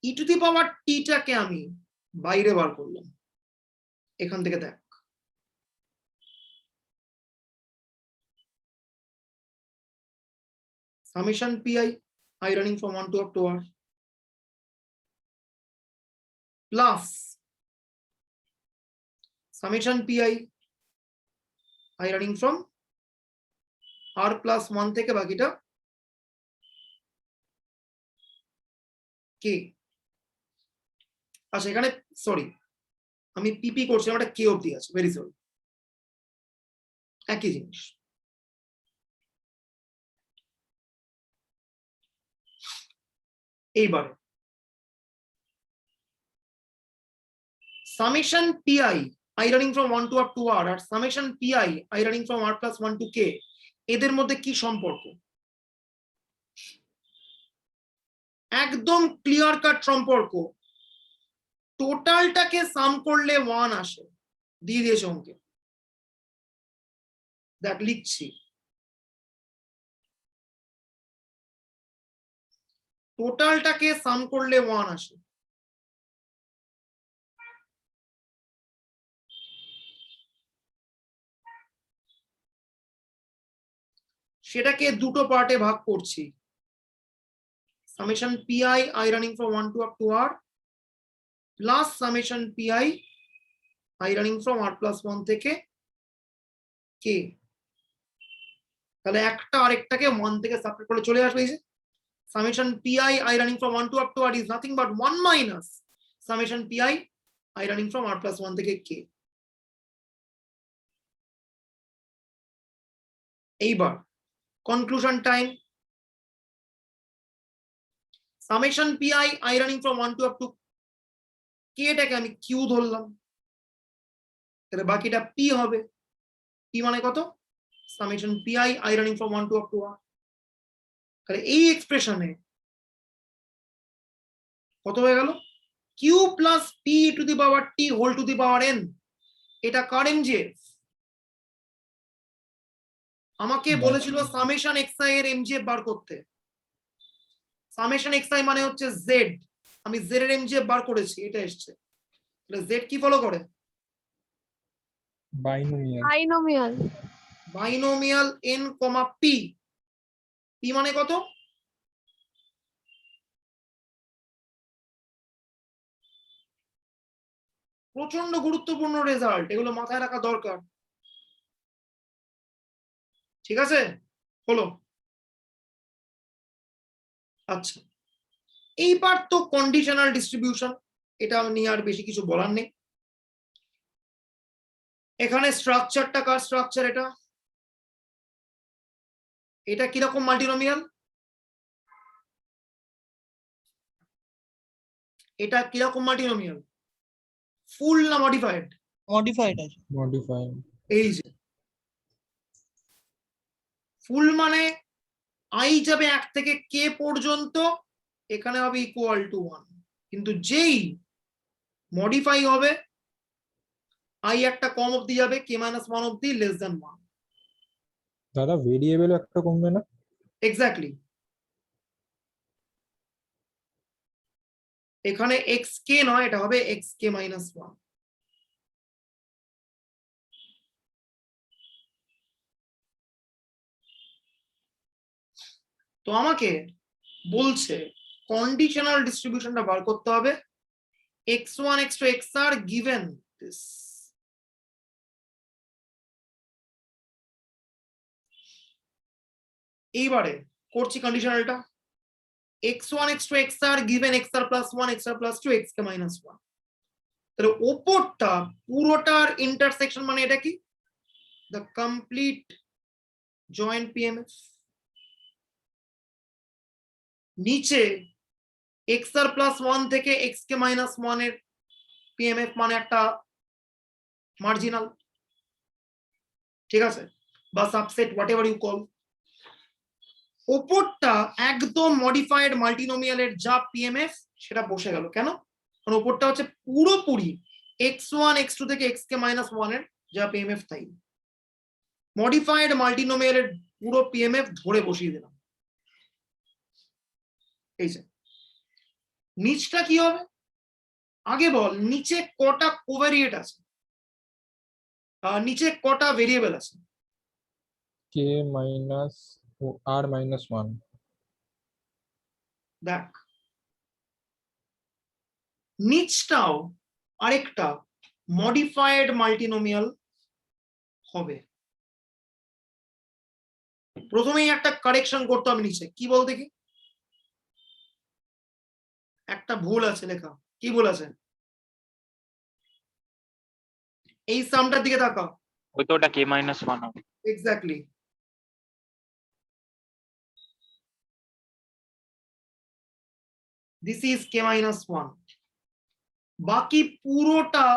Speaker 1: e to the power t টাকে আমি বাইরে বার করলাম, এখান থেকে দেখ summation pi I running from 1 to up to r plus summation pi I running from r plus 1 থেকে বাকিটা k। আচ্ছা, এখানে সরি আমি pp করছিলাম, এটা k অবধি আছে, ভেরি সরি, একই জিনিস। এইবারে summation pi I running from 1 to up to r R summation pi I running from r plus 1 to k, এদের মধ্যে কি সম্পর্ক? একদম ক্লিয়ার কাট সম্পর্ক, টোটালটাকে সাম করলে 1 আসে, দিয়ে দিয়েছে অঙ্কে, দেখ লিখছি, টোটালটাকে সাম করলে 1 আসে। সেটাকে দুটো পার্টে ভাগ করছি, summation pi I running from 1 to up to r plus summation pi I running from r plus 1 থেকে k। তাহলে একটা আরেকটাকে 1 থেকে সাবট্রাক্ট করে চলে আসবে, summation pi I running from 1 to up to r is nothing but 1 minus summation pi I running from r plus 1 থেকে k। এইবার conclusion time, summation pi I running from 1 to up to k টাকে আমি q ধরলাম, তাহলে বাকিটা p হবে, p মানে কত? summation pi I running from 1 to up to r। তাহলে এই এক্সপ্রেশনে কত হয়ে গেল? q plus p to the power t whole to the power n, এটা কার mgf? আমাকে বলেছিল সামেশন xi এর mgf বার করতে, সামেশন xi মানে হচ্ছে z, আমি z এর mgf বার করেছি, এটা এসছে। তাহলে z কি ফলো করে?
Speaker 4: Binomial
Speaker 1: binomial n, p, p মানে কত? প্রচন্ড গুরুত্বপূর্ণ রেজাল্ট, এগুলো মাথায় রাখা দরকার, ঠিক আছে? হলো। আচ্ছা, এইবার তো কন্ডিশনাল ডিস্ট্রিবিউশন, এটা নিয়ে আর বেশি কিছু বলার নেই। এখানে স্ট্রাকচারটা কার স্ট্রাকচার? এটা কিরকম মাল্টিনোমিয়াল? এটা কিরকম মাল্টিনোমিয়াল, ফুল না মডিফাইড?
Speaker 2: মডিফাইড আছে।
Speaker 5: মডিফাই।
Speaker 1: এই যে ফুল মানে আই যাবে 1 থেকে কে পর্যন্ত, এখানে হবে ইকুয়াল টু 1, কিন্তু যেই মডিফাই হবে আই একটা কম অবধি যাবে, কে মাইনাস 1 অবধি লেস দেন 1।
Speaker 5: দাদা ভেরিয়েবল একটা কমবে না?
Speaker 1: এক্স্যাক্টলি, এখানে এক্স কে নয়, এটা হবে এক্স কে মাইনাস 1। তো আমাকে বলছে কন্ডিশনাল ডিস্ট্রিবিউশনটা বার করতে হবে, x1 x2 xr given this। এইবারে করছি কন্ডিশনালটা, x1 x2 xr given xr plus 1 xr plus 2 xk minus 1। তাহলে ওপরটা পুরোটার ইন্টারসেকশন মানে এটা কি, দ্য কমপ্লিট জয়েন্ট পিএমএফ। নিচে xr plus 1 থেকে xk minus 1 এর পিএমএফ মানে একটা মার্জিনাল, ঠিক আছে, বা subset, whatever you call. ওপরটা একদম মডিফাইড মাল্টিনোমিয়ালের যা পিএমএফ সেটা বসে গেল, কেন? কারণ ওপরটা হচ্ছে পুরোপুরি x1 x2 থেকে xk minus 1 এর যা পিএমএফ তাই। মডিফাইড মাল্টিনোমিয়ালের পুরো পিএমএফ ধরে বসিয়ে দিলাম। এই যে নিচটা কি হবে, আগে বল নিচে কটা কোভ্যারিয়েট আছে, নিচে কটা ভেরিয়েবল আছে?
Speaker 5: কে মাইনাস আর মাইনাস 1।
Speaker 1: দেখ নিচটাও আরেকটা মডিফাইড মাল্টিনোমিয়াল হবে। প্রথমেই একটা কারেকশন করতে হবে নিচে, কি বল দেখি, একটা ভুল আছে লেখা, কি ভুল আছে? এই সামটার দিকে তাকাও।
Speaker 3: ওই তো ওটা কে মাইনাস 1 হবে।
Speaker 1: Exactly, this is K minus 1। বাকি পুরোটা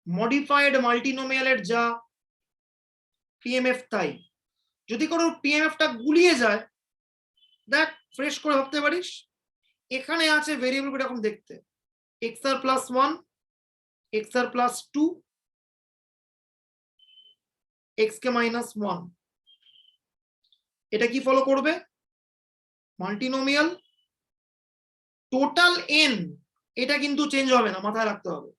Speaker 1: মডিফাইড মাল্টিনোমিয়ালের যা পিএমএফ তাই। যদি কোনো পিএমএফটা গুলিয়ে যায়, দেখ ফ্রেশ করে ভাবতে পারিস, এখানে আছে ভেরিয়েবল এরকম দেখতে, xr plus 1 xr plus 2 xk minus 1। এটা কি ফলো করবে? মাল্টিনোমিয়াল টোটাল n, এটা কিন্তু চেঞ্জ হবে না, মাথায় রাখতে হবে।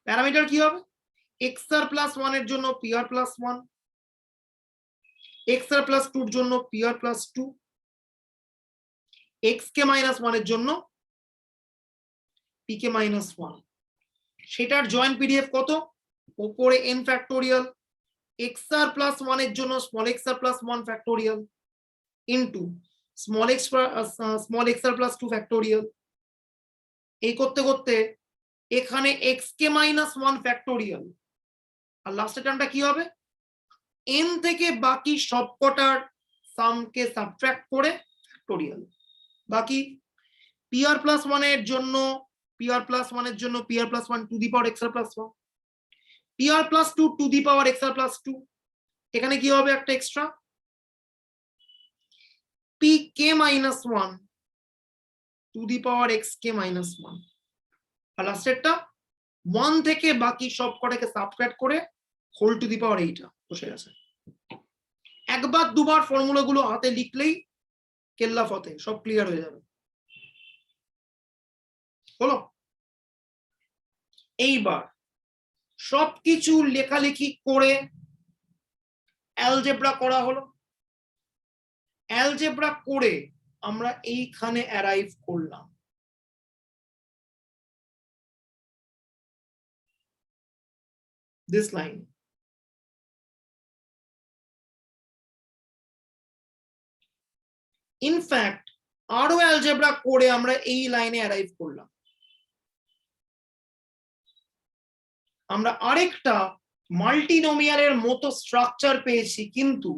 Speaker 1: প্যারামিটার কি হবে? xr plus 1 এর জন্য pr plus 1, xr plus 2 এর জন্য pr plus 2, xk minus 1 এর জন্য pk minus 1। সেটার জয়েন্ট পিডিএফ কত? উপরে n ফ্যাক্টোরিয়াল, xr plus 1 এর জন্য small xr plus 1 factorial into small xr plus 2 factorial. এই করতে করতে এখানে xk minus 1 ফ্যাক্টোরিয়াল, আর লাস্টের টার্মটা কি হবে? n থেকে বাকি সবকটার সামকে সাবট্রাক্ট করে ফ্যাক্টোরিয়াল। বাকি pr plus 1 এর জন্য pr plus 1 এর জন্য pr plus 1 two the power xr plus 1, pr plus 2 two the power xr plus 2। এখানে কি হবে একটা extra pk minus 1 two the power xk minus 1, আর লাস্টেরটা 1 থেকে বাকি সব কটাকে সাবট্রাক্ট করে হোল টু দি পাওয়ার 8 বসে গেছে। একবার দুবার ফর্মুলা গুলো হাতে লিখলেই কেল্লা ফতে, সব ক্লিয়ার হয়ে যাবে। হলো? এইবার সবকিছু লেখালেখি করে অ্যালজেব্রা করা হলো। অ্যালজেব্রা করে আমরা এইখানে অ্যারাইভ করলাম। This line. ইনফ্যাক্ট আরো অ্যালজেব্রা করে আমরা এই লাইনে অ্যারাইভ করলাম। আমরা আরেকটা মাল্টিনোমিয়ালের মতো স্ট্রাকচার পেয়েছি, কিন্তু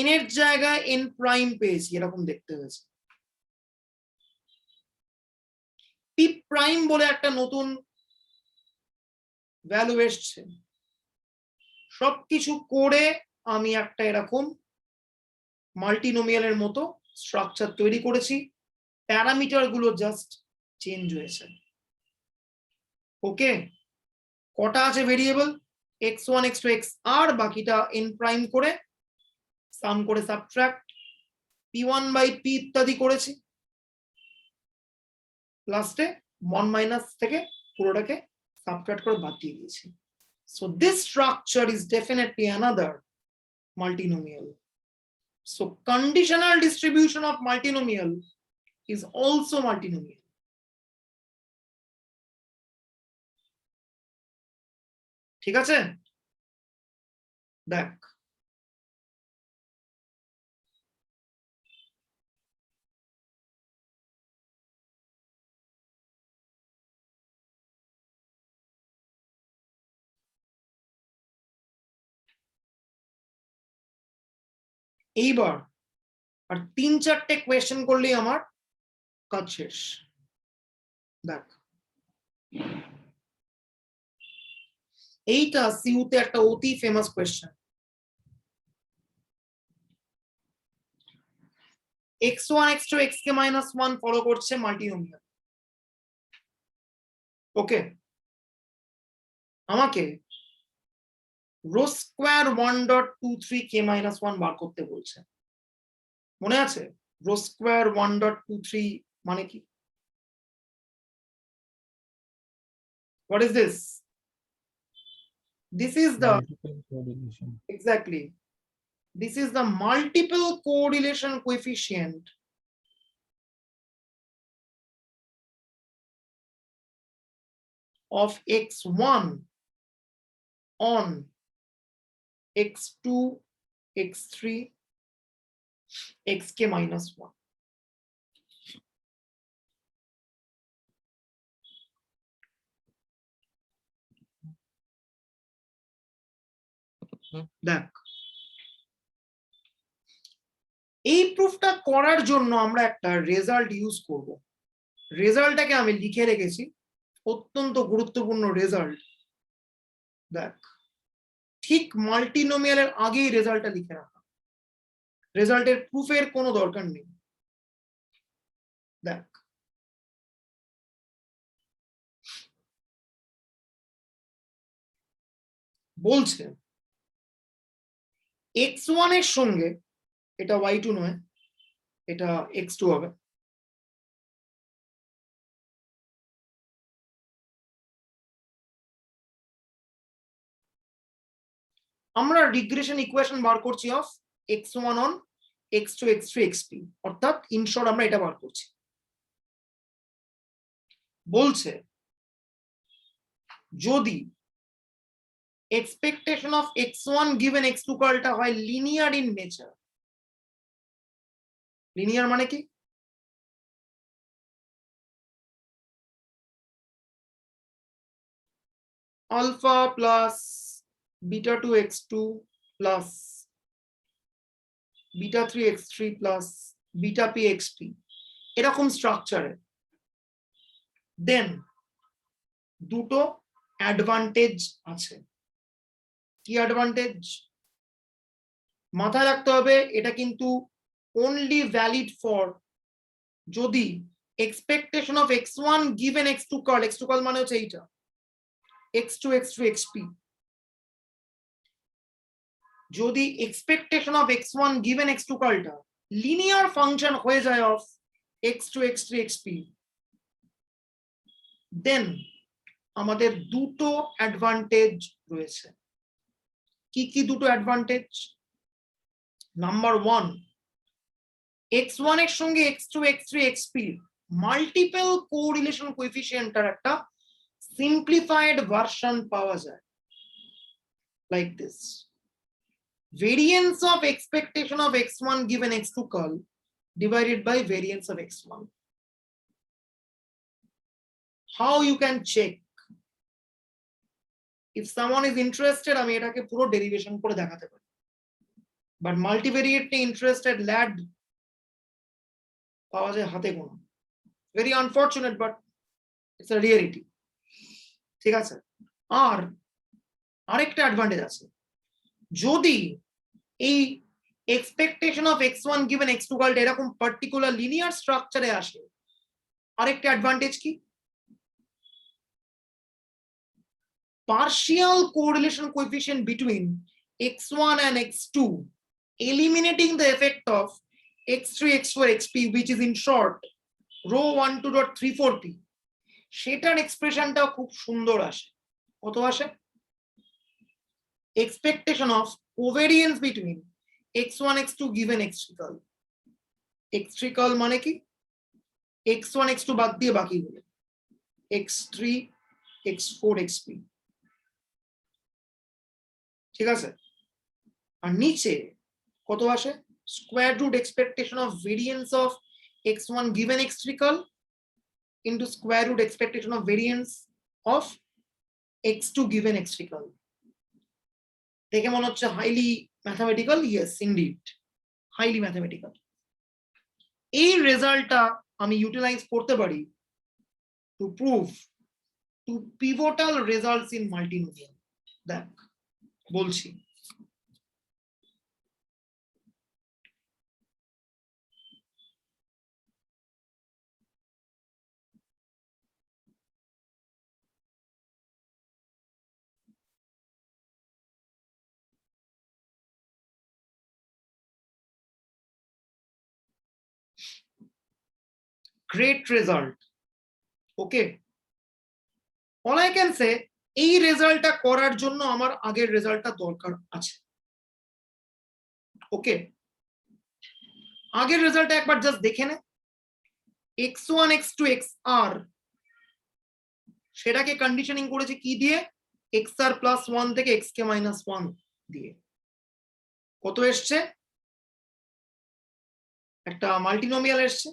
Speaker 1: n এর জায়গায় n প্রাইম পেয়েছি, এরকম দেখতে হয়েছে। পি প্রাইম বলে একটা নতুন ভ্যালু এসছে, সবকিছু করে আমি একটা এরকম মাল্টিনোমিয়ালের মতো স্ট্রাকচার তৈরি করেছি, প্যারামিটার গুলো জাস্ট চেঞ্জ হয়েছে। ওকে, কটা আছে ভেরিয়েবল? x1 x2 xr, বাকিটা n প্রাইম করে সাম করে সাবট্রাক্ট p1 বাই p ইত্যাদি করেছি, লাস্টে 1 মাইনাস থেকে পুরোটাকে সাবট্রাক্ট করে বাদ দিয়ে দিয়েছি। So this structure is definitely another multinomial. So conditional distribution of multinomial is also multinomial. ঠিক আছে, দেখ এইবার আর 3-4টে কোয়েশ্চেন করলেই আমার কাজ শেষ। দেখ এইটা সিউতে একটা অতি famous question, x1 x2 xk minus 1 follow করছে মাল্টিনোমিয়াল। ওকে, আমাকে রো স্কোয়ার 1.23 k minus 1 বার করতে বলছে। মনে আছে রো স্কোয়ার 1.23 মানে কি? What is this? This is the
Speaker 5: Multiple correlation.
Speaker 1: exactly. This is the multiple correlation coefficient of x1 on x2 x3 xk minus 1. দেখ এই প্রুফটা করার জন্য আমরা একটা রেজাল্ট ইউজ করব। রেজাল্টটাকে আমি লিখে রেখেছি, অত্যন্ত গুরুত্বপূর্ণ রেজাল্ট। দেখ ঠিক মাল্টিনোমিয়ালের আগেই রেজাল্টটা লিখে রাখা, রেজাল্টের প্রুফের কোনো দরকার নেই। দেখ বলছে x1 এর সঙ্গে, এটা y2 নয়, এটা x2 হবে, আমরা রিগ্রেশন ইকুয়েশন বার করছি of x1 on x2 x3 xp, অর্থাৎ ইন শর্ট আমরা এটা বার করছি। বলছে যদি expectation of x1 given x2 কালটা হয় লিনিয়ার ইন নেচার। লিনিয়ার মানে কি? Alpha plus beta 2 x2 plus beta 3 x3 plus beta p xp, এরকম স্ট্রাকচারে দেন দুটো অ্যাডভান্টেজ আছে। কি অ্যাডভান্টেজ? মাথায় রাখতে হবে এটা কিন্তু only valid for যদি expectation of x1 given x2 curl, x2 curl মানে হচ্ছে এইটা x2 x3 xp, যদি expectation of x1 given x2 curlটা লিনিয়ার ফাংশন হয়ে যায় of x2 x3 xp, দেন আমাদের দুটো অ্যাডভান্টেজ রয়েছে। কি কি দুটো অ্যাডভান্টেজ? নাম্বার 1, x1 এর সঙ্গে x2 x3 xp multiple correlation কোএফিসিয়েন্টের একটা সিম্পলিফাইড ভার্সন পাওয়া যায়, like this. variance of expectation of x1 given x2 curl divided by variance of x1. How you can check? If someone is interested, আমি এটাকে পুরো derivation করে দেখাতে পারি, but multivariate নিয়ে ইন্টারেস্টেড ল্যাড পাওয়া যায় হাতে গোনা। Very unfortunate, but it's a reality. ঠিক আছে, আর আরেকটা অ্যাডভান্টেজ আছে, যদি এই expectation of x1 given x2 called এরকম পার্টিকুলার লিনিয়ার স্ট্রাকচারে আসে, আরেকটা অ্যাডভান্টেজ কি, partial correlation coefficient between x1 and x2 eliminating the effect of x3 x4 xp which is in short rho 12.34p, সেটার এক্সপ্রেশনটা খুব সুন্দর আসে। কত আসে? expectation of covariance between x1 x2 given x3 curl, x3 curl মানে কি, x1 x2 বাদ দিয়ে বাকিগুলো x3 x4 xp, ঠিক আছে। আর নিচে কত আসে, square root expectation of variance of x1 given x3 curl into square root expectation of variance of x2 given x3 curl। দেখে মনে হচ্ছে highly mathematical, yes indeed highly mathematical. এই রেজাল্টটা আমি ইউটিলাইজ করতে পারি to prove to pivotal results in multinomial. দেখ বলছি, great result, okay, all I can say এই রেজাল্টটা করার জন্য আমার আগের রেজাল্টটা দরকার আছে। ওকে, আগের রেজাল্টটা একবার জাস্ট দেখে নে, x1 x2 xr সেটাকে কন্ডিশনিং করেছে কি দিয়ে, xr প্লাস 1 থেকে xk মাইনাস 1 দিয়ে। কত এসছে, একটা মাল্টিনোমিয়াল এসছে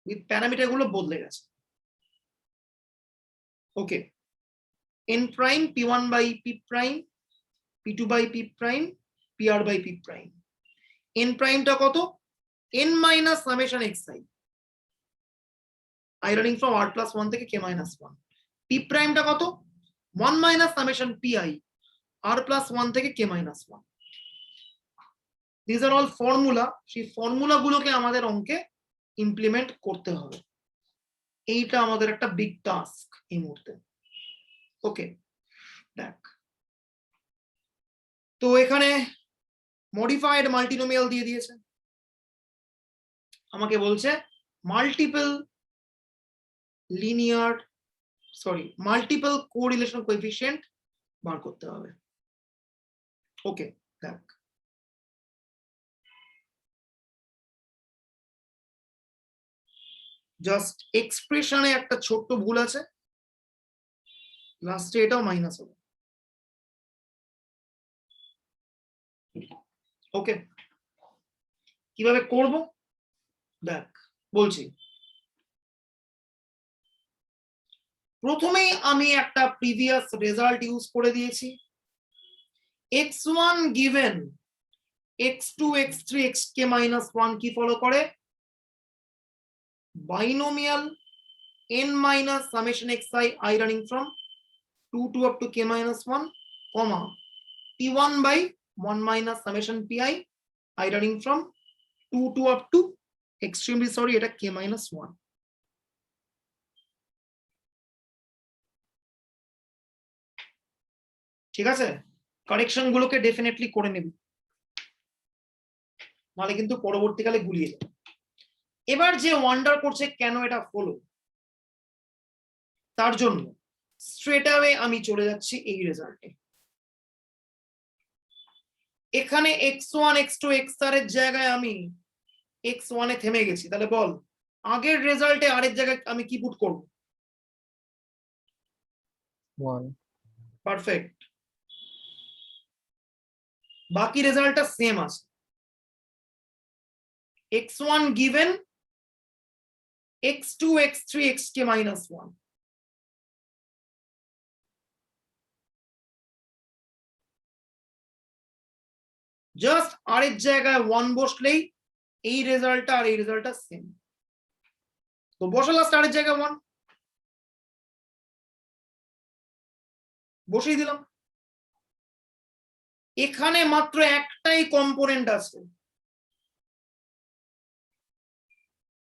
Speaker 1: উইথ প্যারামিটার গুলো বদলে গেছে। ওকে, n prime p1 by p prime p2 by p prime pr by p prime, n prime টা কত, n minus summation xi I running from r plus 1 থেকে k minus 1, p prime টা কত, 1 minus summation pi r plus 1 থেকে k minus 1। these are all formula, সেই formula গুলোকে আমাদের অঙ্কে ইমপ্লিমেন্ট করতে হবে, এইটা আমাদের একটা বিগ টাস্ক এই মুহূর্তে। ওকে, দেখ তো এখানে মডিফাইড মাল্টিনোমিয়াল দিয়ে দিয়েছে, আমাকে বলছে multiple linear multiple correlation coefficient বার করতে হবে। ওকে, দেখ জাস্ট এক্সপ্রেশনে একটা ছোট্ট ভুল আছে, লাস্টে এটাও মাইনাস হবে। ওকে, কিভাবে করব দেখ বলছি, প্রথমেই আমি একটা প্রিভিয়াস রেজাল্ট ইউজ করে দিয়েছি, x1 given x2 x3 xk minus 1 কি ফলো করে, binomial n minus summation xi I running from 2 to up to k minus 1 comma p1 by 1 minus summation pi I running from 2 to up to extremely sorry এটা k minus 1। ঠিক আছে, correction গুলোকে definitely করে নেবি, নাহলে কিন্তু পরবর্তীকালে গুলিয়ে যাবে। এবার যে ওয়ান্ডার করছে কেন এটা হলো, তার জন্য স্ট্রেট অ্যাওয়ে আমি চলে যাচ্ছি এই রেজাল্টে। এখানে x1 x2 xr এর জায়গায় আমি x1 এ থেমে গেছি, তাহলে বল আগের রেজাল্টে আরেক জায়গায় আমি কি পুট করব,
Speaker 5: 1
Speaker 1: পারফেক্ট, বাকি রেজাল্টটা সেম আছে, x1 given x2 x3 xk minus 1, just আরেক জায়গায় 1 বসলেই এই রেজাল্টটা আর এই রেজাল্টটা সেম। তো বসালা আরেক জায়গায় 1, বসিয়ে দিলাম। এখানে মাত্র একটাই কম্পোনেন্ট আছে,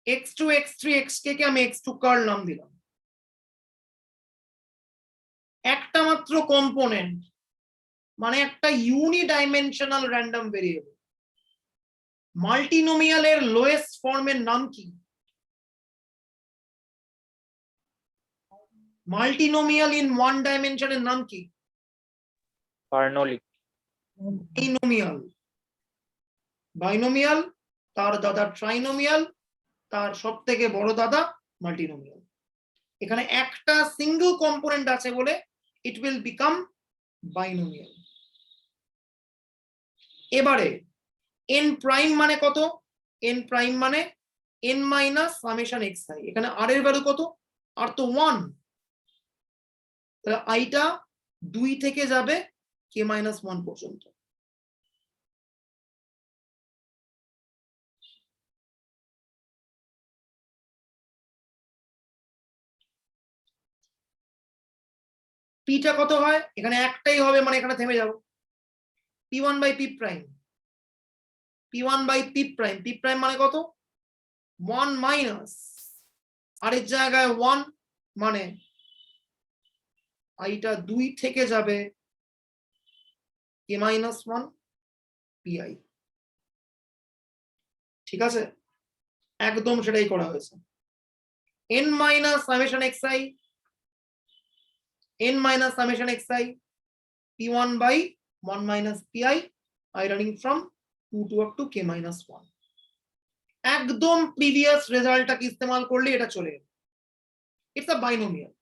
Speaker 1: x2 x3 xk কে আমি x2 কার্ল নাম দিলাম। একটা মাত্র কম্পোনেন্ট মানে একটা ইউনিডাইমেনশনাল র্যান্ডম ভেরিয়েবল। মাল্টিনোমিয়ালের লোয়েস্ট ফর্মের নাম কি? মাল্টিনোমিয়াল ইন ওয়ান ডাইমেনশনের নাম কি?
Speaker 3: বার্নৌলি।
Speaker 1: বাইনোমিয়াল। বাইনোমিয়াল, তার দাদা ট্রাইনোমিয়াল, তার সব থেকে বড় দাদা মাল্টিনোমিয়াল। এখানে একটা সিঙ্গেল কম্পোনেন্ট আছে বলে ইট উইল বিকাম বাইনোমিয়াল। এবারে n প্রাইম মানে কত? n প্রাইম মানে n মাইনাস সামেশন xi। এখানে r এর ভ্যালু কত? r তো 1, তাহলে i টা 2 থেকে যাবে k মাইনাস 1 পর্যন্ত। p টা কত হয়? এখানে একটাই হবে মানে এখানে থেমে যাব। p1 by p prime, p1 by p prime. p prime মানে কত? 1 মাইনাস আর এর জায়গায় 1 মানে i টা 2 থেকে যাবে k মাইনাস 1 pi। ঠিক আছে, একদম সেটাই করা হয়েছে। n minus summation xi, n minus summation xi p1 by 1 minus pi, I running from 2 to up to k minus 1। একদম প্রিভিয়াস রেজাল্টটাকে ইস্তেমাল করলে এটা চলে যাবে। It's a binomial.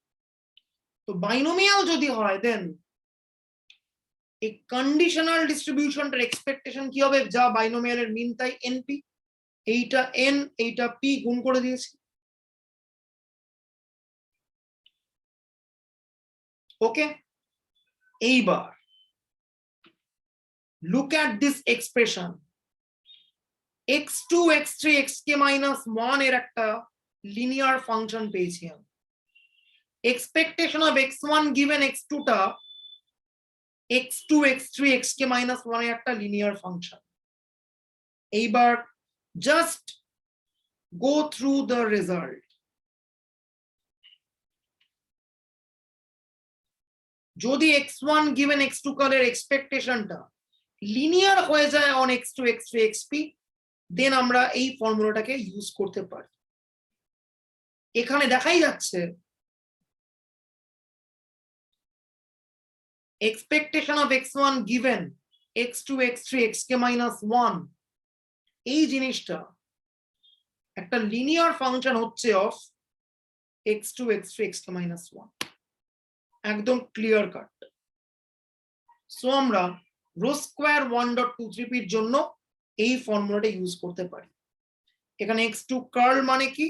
Speaker 1: তো বাইনোমিয়াল যদি হয় দেন এই কন্ডিশনাল ডিস্ট্রিবিউশনটার এক্সপেকটেশন কি হবে? যা বাইনোমিয়ালের মিন তাই np। এইটা n, এইটা p গুণ করে দিয়েছি। ওকে, এইবার look at this expression, x2 x3 xk minus 1 এর একটা লিনিয়ার ফাংশন পেয়েছি আমি। Expectation of x1 given x2 টা x2 x3 xk minus 1 এর একটা লিনিয়ার ফাংশন। এইবার just go through the result। যদি x1 given x2 কালের এক্সপেকটেশনটা লিনিয়ার হয়ে যায় অন x2 x3 xp, দেন আমরা এই ফর্মুলাটাকে ইউজ করতে পারি। এখানে দেখাই যাচ্ছে expectation of x1 given x2 x3 xk minus 1 এই জিনিসটা একটা লিনিয়ার ফাংশন হচ্ছে of x2 x3 xk minus 1। একদম ক্লিয়ার কাট। সো আমরা রো স্কোয়ার 1.23p এর জন্য এই ফর্মুলাটা ইউজ করতে পারি। এখানে x2 কার্ল মানে কি?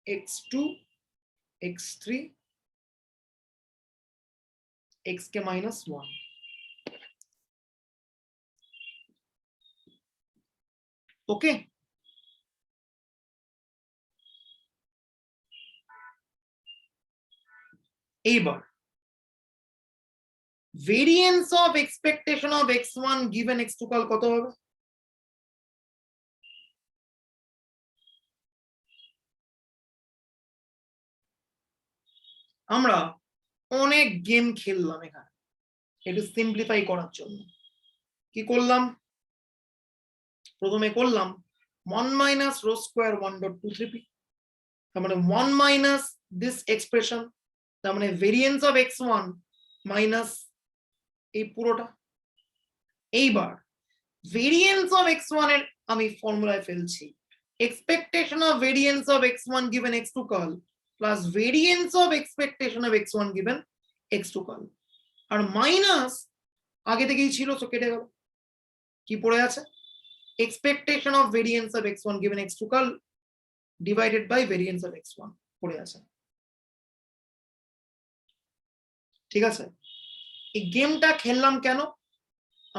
Speaker 1: x2 x3 xk minus 1। ওকে, এইবার variance of expectation of x1 given x2 কাল কত হবে? আমরা অনেক গেম খেললাম এখানে একটু সিম্পলিফাই করার জন্য। কি করলাম? প্রথমে করলাম 1 minus rho square 1.23p, তার মানে 1 minus this expression, তার মানে ভেরিয়েন্স অফ x1 মাইনাস এই পুরোটা। এইবার ভেরিয়েন্স অফ x1 এর আমি ফর্মুলায় ফেলছি expectation of variance of x1 given x2 কাল plus variance of expectation of x1 given x2 কাল, আর মাইনাস আগে থেকেই ছিল তো কেটে গেল। কি পড়ে আছে? Expectation of variance of x1 given x2 কাল divided by variance of x1 পড়ে আছে। ঠিক আছে, এই গেমটা খেললাম কেন?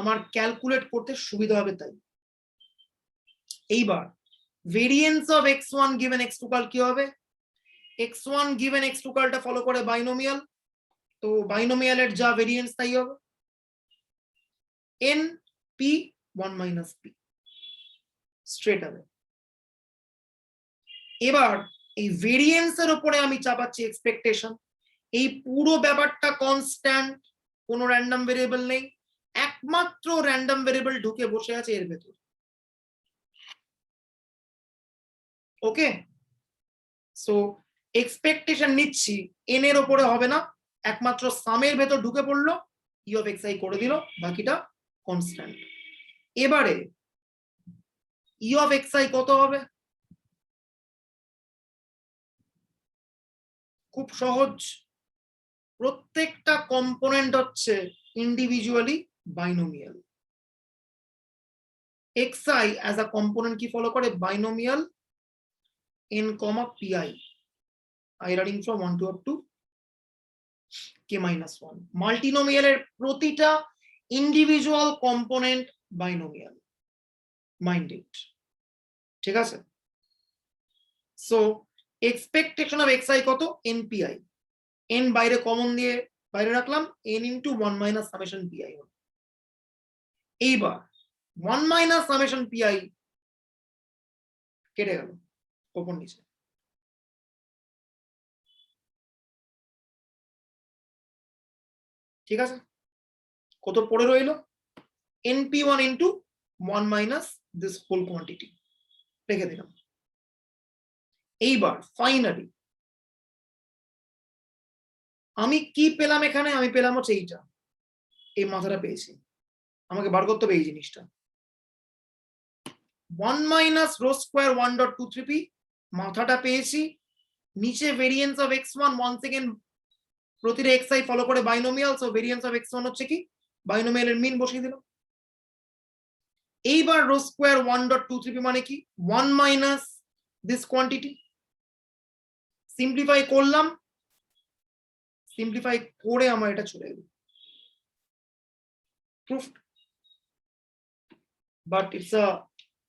Speaker 1: আমার ক্যালকুলেট করতে সুবিধা হবে তাই। এইবার variance of x1 given x2 কাল কি হবে? x1 given x2 কালটা ফলো করে বাইনোমিয়াল, তো বাইনোমিয়ালের যা ভেরিয়েন্স তাই হবে n p 1 minus p straight হবে। এবার এই ভেরিয়েন্সের উপরে আমি চাপাচ্ছি এক্সপেকটেশন। এই পুরো ব্যাপারটা কনস্ট্যান্ট, কোনো র্যান্ডম ভেরিয়েবল নেই, একমাত্র র্যান্ডম ভেরিয়েবল ঢুকে বসে আছে এর ভেতর। ওকে, সো এক্সপেকটেশন নিচ্ছি n এর উপরে হবে না, একমাত্র সামের ভেতর ঢুকে পড়লো, ই অফ এক্স আই করে দিল, বাকিটা কনস্ট্যান্ট। এবারে ই অফ এক্স আই কত হবে? খুব সহজ, প্রত্যেকটা কম্পোনেন্ট হচ্ছে individually binomial. xi as a component কি ফলো করে? Binomial n, pi I running from 1 to up to k minus 1। মাল্টিনোমিয়ালের প্রতিটা individual component binomial, mind it, ঠিক আছে? সো এক্সপেকটেশন অফ xi কত? npi, n বাইরে কমন দিয়ে বাইরে রাখলাম, n into 1 minus summation pi। এইবার 1 মাইনাস সামেশন pi কেটে গেল ওপর নিচে, ঠিক আছে? কত পড়ে রইল? np1 into 1 minus this whole quantity, রেখে দিলাম। এইবার ফাইনালি আমি কি পেলাম এখানে? আমি পেলাম হচ্ছে এইটা, এই মাথাটা পেয়েছি, আমাকে বার করতে হবে এই জিনিসটা। 1 মাইনাস রো স্কোয়ার 1.23p মাথাটা পেয়েছি, নিচে variance of x1 one second প্রতিটা xi ফলো করে binomial, so variance of x1 হচ্ছে কি? বাইনোমিয়ালের মিন বসিয়ে দিলাম। এইবার রো স্কোয়ার 1.23p মানে কি? 1 মাইনাস দিস কোয়ান্টিটি, সিম্পলিফাই করলাম, সিম্পলিফাই করে আমার এটা চলে এলো, proofed. But it's a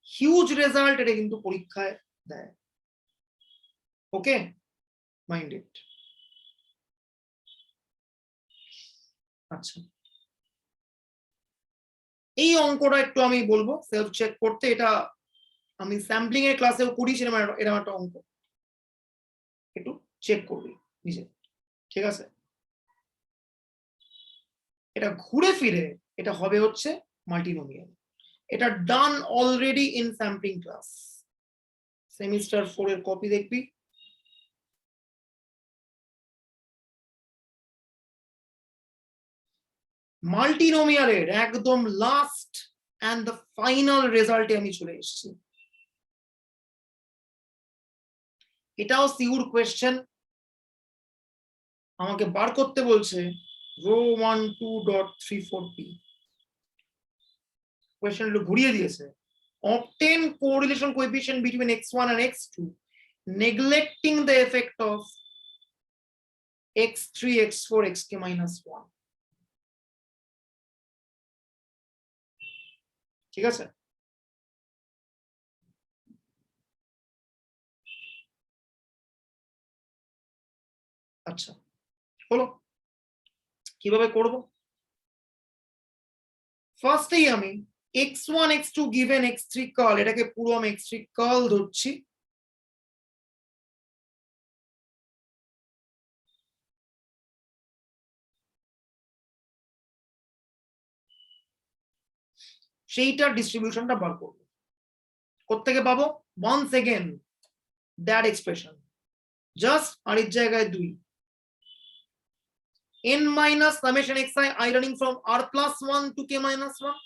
Speaker 1: huge result, এটা কিন্তু পরীক্ষায় দেয়। ওকে, মাইন্ড ইট। আচ্ছা, এই অঙ্কটা একটু আমি বলবো সেলফ চেক করতে, এটা আমি স্যাম্পলিং এর ক্লাসেও করিয়েছিলাম এরকম একটা অঙ্ক, একটু চেক করবি নিজে, ঠিক আছে? এটা ঘুরে ফিরে এটা হবে হচ্ছে মাল্টিনোমিয়াল। এটা ডান already in sampling class, semester 4 এর কপি দেখবি। মাল্টিনোমিয়ালের একদম লাস্ট এন্ড দ্য ফাইনাল রেজাল্টে আমি চলে এসেছি। এটাও সিউর কোয়েশ্চেন, আমাকে বার করতে বলছে রো 12.34p, কোয়েশ্চেন ঘুরিয়ে দিয়েছে। obtain correlation coefficient between x1 and x2 neglecting the effect of x3 x4 xk minus 1, ঠিক আছে? আচ্ছা, হলো, কিভাবে করব? ফার্স্টেই আমি x1 x2 given x3 curl, এটাকে পুরো আমি x3 কার্ল ধরছি। সেইটার ডিস্ট্রিবিউশনটা বার করব। কোত্থেকে পাবো? Once again that expression, just আর এর জায়গায় 2, n minus summation xi I running from r plus 1 to k minus 1,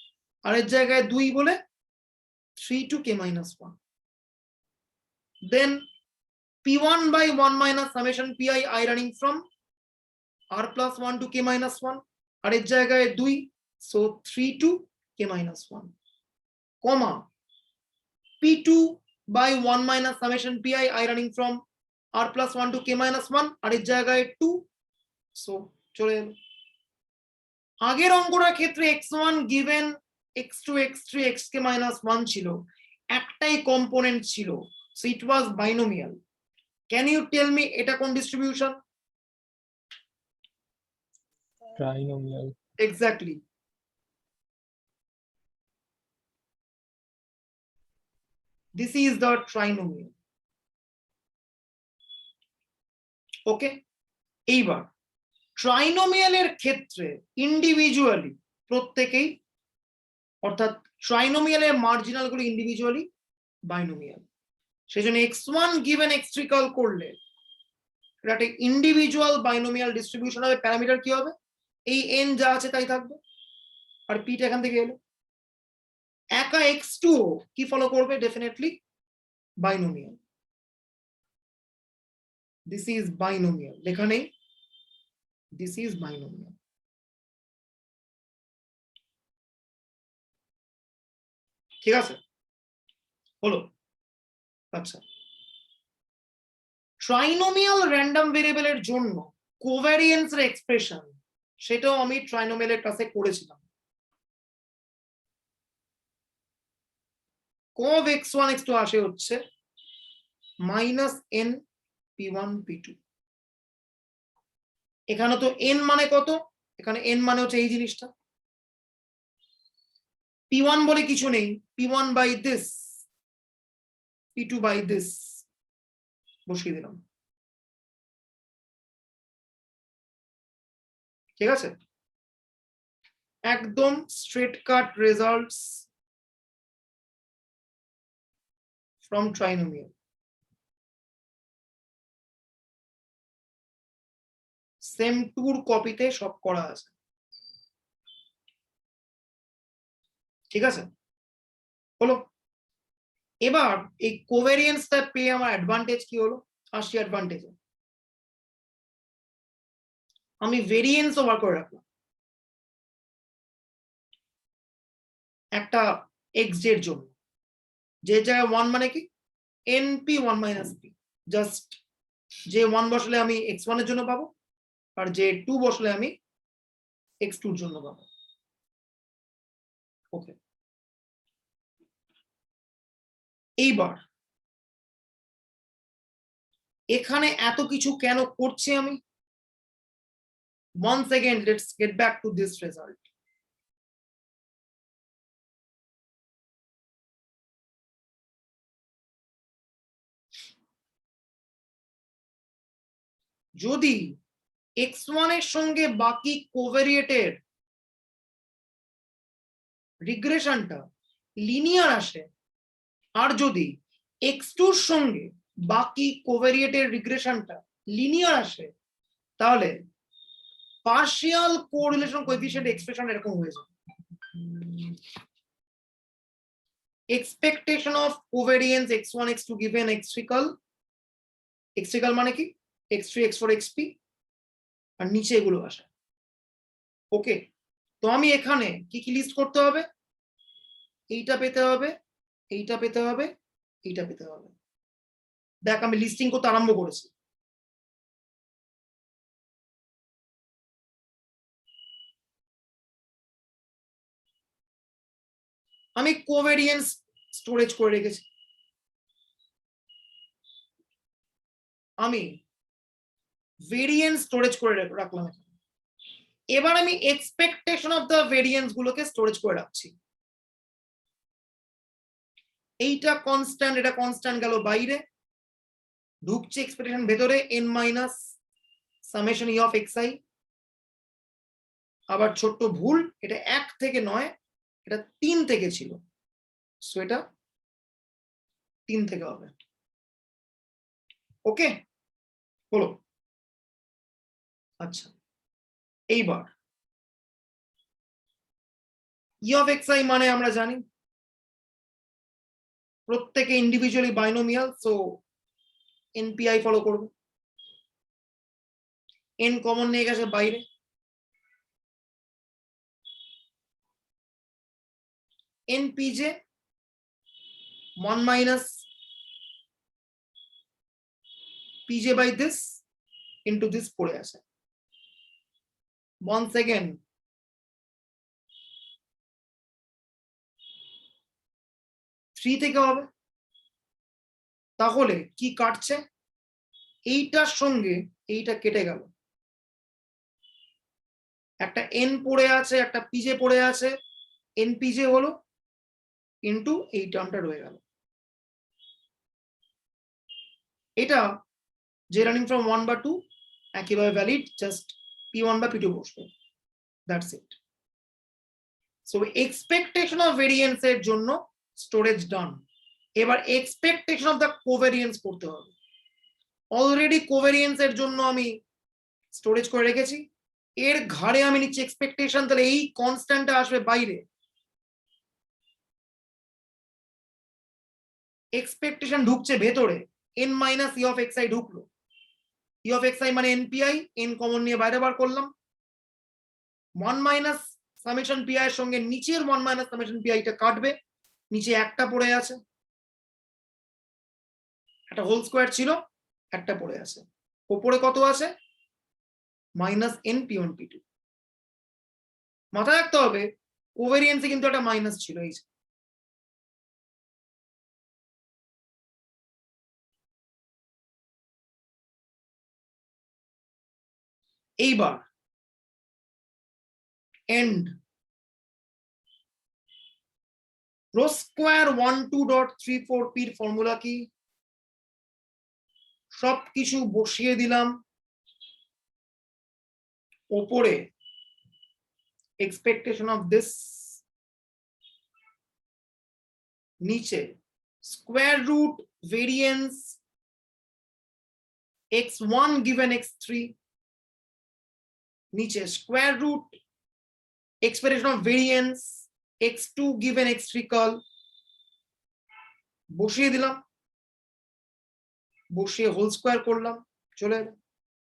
Speaker 1: আর এর জায়গায় 2 বলে 3 to k minus 1, then p1 by 1 minus summation pi I running from r plus 1 to k minus 1, আর এর জায়গায় 2, so 3 to k minus 1, comma p2 by 1 minus summation pi I running from r plus 1 to k minus 1, আর এর জায়গায় 2, so চলে এলো। আগের অঙ্কটার ক্ষেত্রে x1 given x2 x3 xk minus 1 ছিল, একটাই কম্পোনেন্ট ছিল, so it was binomial। can you tell me এটা কোন distribution?
Speaker 5: Trinomial.
Speaker 1: Exactly. This is the trinomial. ওকে, এইবার ট্রাইনোমিয়ালের ক্ষেত্রে ইন্ডিভিজুয়ালি প্রত্যেকেই, অর্থাৎ ট্রাইনোমিয়ালের মার্জিনাল গুলো ইন্ডিভিজুয়ালি বাইনোমিয়াল। সেজন্য x1 given x3 কল করলে এটা একটা ইন্ডিভিজুয়াল বাইনোমিয়াল ডিস্ট্রিবিউশন হবে। প্যারামিটার কি হবে? এই n যা আছে তাই থাকবে, আর p টা এখান থেকে এলো। একা x2 কি ফলো করবে? Definitely binomial. This is binomial, লেখা নেই দিস ইজ বাইনোমিয়াল। ঠিক আছে, হলো। আচ্ছা, ট্রাইনোমিয়াল র্যান্ডম ভেরিয়েবলের জন্য কোভ্যারিয়েন্স এর এক্সপ্রেশন, সেটাও আমি ট্রাইনোমিয়ালের ক্লাসে করেছিলাম। cov x1 x2 আসে হচ্ছে মাইনাস n p1 p2। এখানে তো n মানে কত? এখানে n মানে হচ্ছে এই জিনিসটা। p1 বলে কিছু নেই, p1 by this, p2 by this বসিয়ে দিলাম। ঠিক আছে, একদম straight cut results from trinomial. Same টুর কপিতে সব করা আছে। ঠিক আছে, হলো। এবার এই কোভ্যারিয়েন্সটা পেয়ে আমার অ্যাডভান্টেজ কি হলো? আসি অ্যাডভান্টেজে। আমি ভেরিয়েন্স ওভার করে রাখলাম একটা এক্স এর জন্য, যে জায়গায় 1 মানে কি np 1 মাইনাস p। জাস্ট যে 1 বসলে আমি x1 এর জন্য পাবো, আর যে 2 বসলে আমি x2 এর জন্য পাবো। ওকে, এইবার এখানে এত কিছু কেন করছি আমি? once again let's get back to this result. যদি x1 এর সঙ্গে বাকি কোভ্যারিয়েটের রিগ্রেশনটা লিনিয়ার আসে, আর যদি x2 এর সঙ্গে বাকি কোভ্যারিয়েটের রিগ্রেশনটা লিনিয়ার আসে, তাহলে পার্শিয়াল কোরিলেশন কোএফিশিয়েন্ট এক্সপ্রেশন এরকম হয়ে যাবে। Expectation of কোভ্যারিয়েন্স x1 x2 given x3 মানে কি x3 x4 xp, আর নিচে এগুলো আসে। ওকে, তো আমি এখানে কি কি লিস্ট করতে হবে? এইটা পেতে হবে, এইটা পেতে হবে, এইটা পেতে হবে। দেখ, আমি লিস্টিং করতে আরম্ভ করেছি। আমি কোভ্যারিয়েন্স স্টোরেজ করে রেখেছি। আমি ভেরিয়েন্স স্টোরেজ করে রাখলাম। এবার আমি এক্সপেকটেশন অফ দ্য ভেরিয়েন্স গুলোকে স্টোরেজ করে রাখছি। এইটা কনস্ট্যান্ট, এটা কনস্ট্যান্ট গেল বাইরে, ঢুকছে এক্সপেকটেশন ভেতরে n minus summation E of xi। আবার ছোট্ট ভুল, এটা 1 থেকে নয়, এটা 3 থেকে ছিল, সো এটা 3 থেকে হবে। ওকে, হলো। আচ্ছা, এইবার ই অফ xi মানে আমরা জানি প্রত্যেকে individually binomial, so npi follow করবে। n কমন নিয়ে গেছে বাইরে, npj 1 minus pj by this into this পড়ে আছে। once again থ্রি থেকে হবে। তাহলে কি কাটছে? এইটার সঙ্গে এইটা কেটে গেল, একটা এন পড়ে আছে, একটা পিজে পড়ে আছে, এন পিজে হলো ইন্টু এই টার্মটা রয়ে গেল। এটা যে রানিং ফ্রম 1 বা 2 একইভাবে ভ্যালিড, জাস্ট p1 বা p2 বসবে, that's it. So expectation of variance এর জন্য স্টোরেজ ডান। এবার এক্সপেকটেশন অফ দ্য কোভেরিয়েন্স করতে হবে। অলরেডি কোভেরিয়েন্স এর জন্য আমি স্টোরেজ করে রেখেছি, এর ঘাড়ে আমি নিচ্ছি এক্সপেকটেশন, তাহলে এই কনস্ট্যান্টটা আসবে বাইরে। এক্সপেকটেশন ঢুকছে ভেতরে, n minus E of x I ঢুকলো, ই অফ এক্স আই মানে এনপিআই, এন কমন নিয়ে বাইরে বার করলাম, 1 মাইনাস সামেশন পি আই এর সঙ্গে নিচের 1 মাইনাস সামেশন পি আইটা কাটবে, নিচে একটা পড়ে আছে, একটা হোল স্কোয়ার ছিল, একটা পড়ে আছে, ওপরে কত আছে minus N P one P two. মাথায় রাখতে হবে কোভেরিয়েন্সে কিন্তু একটা মাইনাস ছিল, এই যে। এইবার এন্ড রো স্কোয়ার 12.34p এর ফর্মুলা কি? সবকিছু বসিয়ে দিলাম, ওপরে এক্সপেকটেশন অফ দিস, নিচে square root variance x1 given x3, নিচে square root expectation of variance x2 given x3 কার্ল, বসিয়ে দিলাম, বসিয়ে হোল স্কোয়ার করলাম, চলে এলো,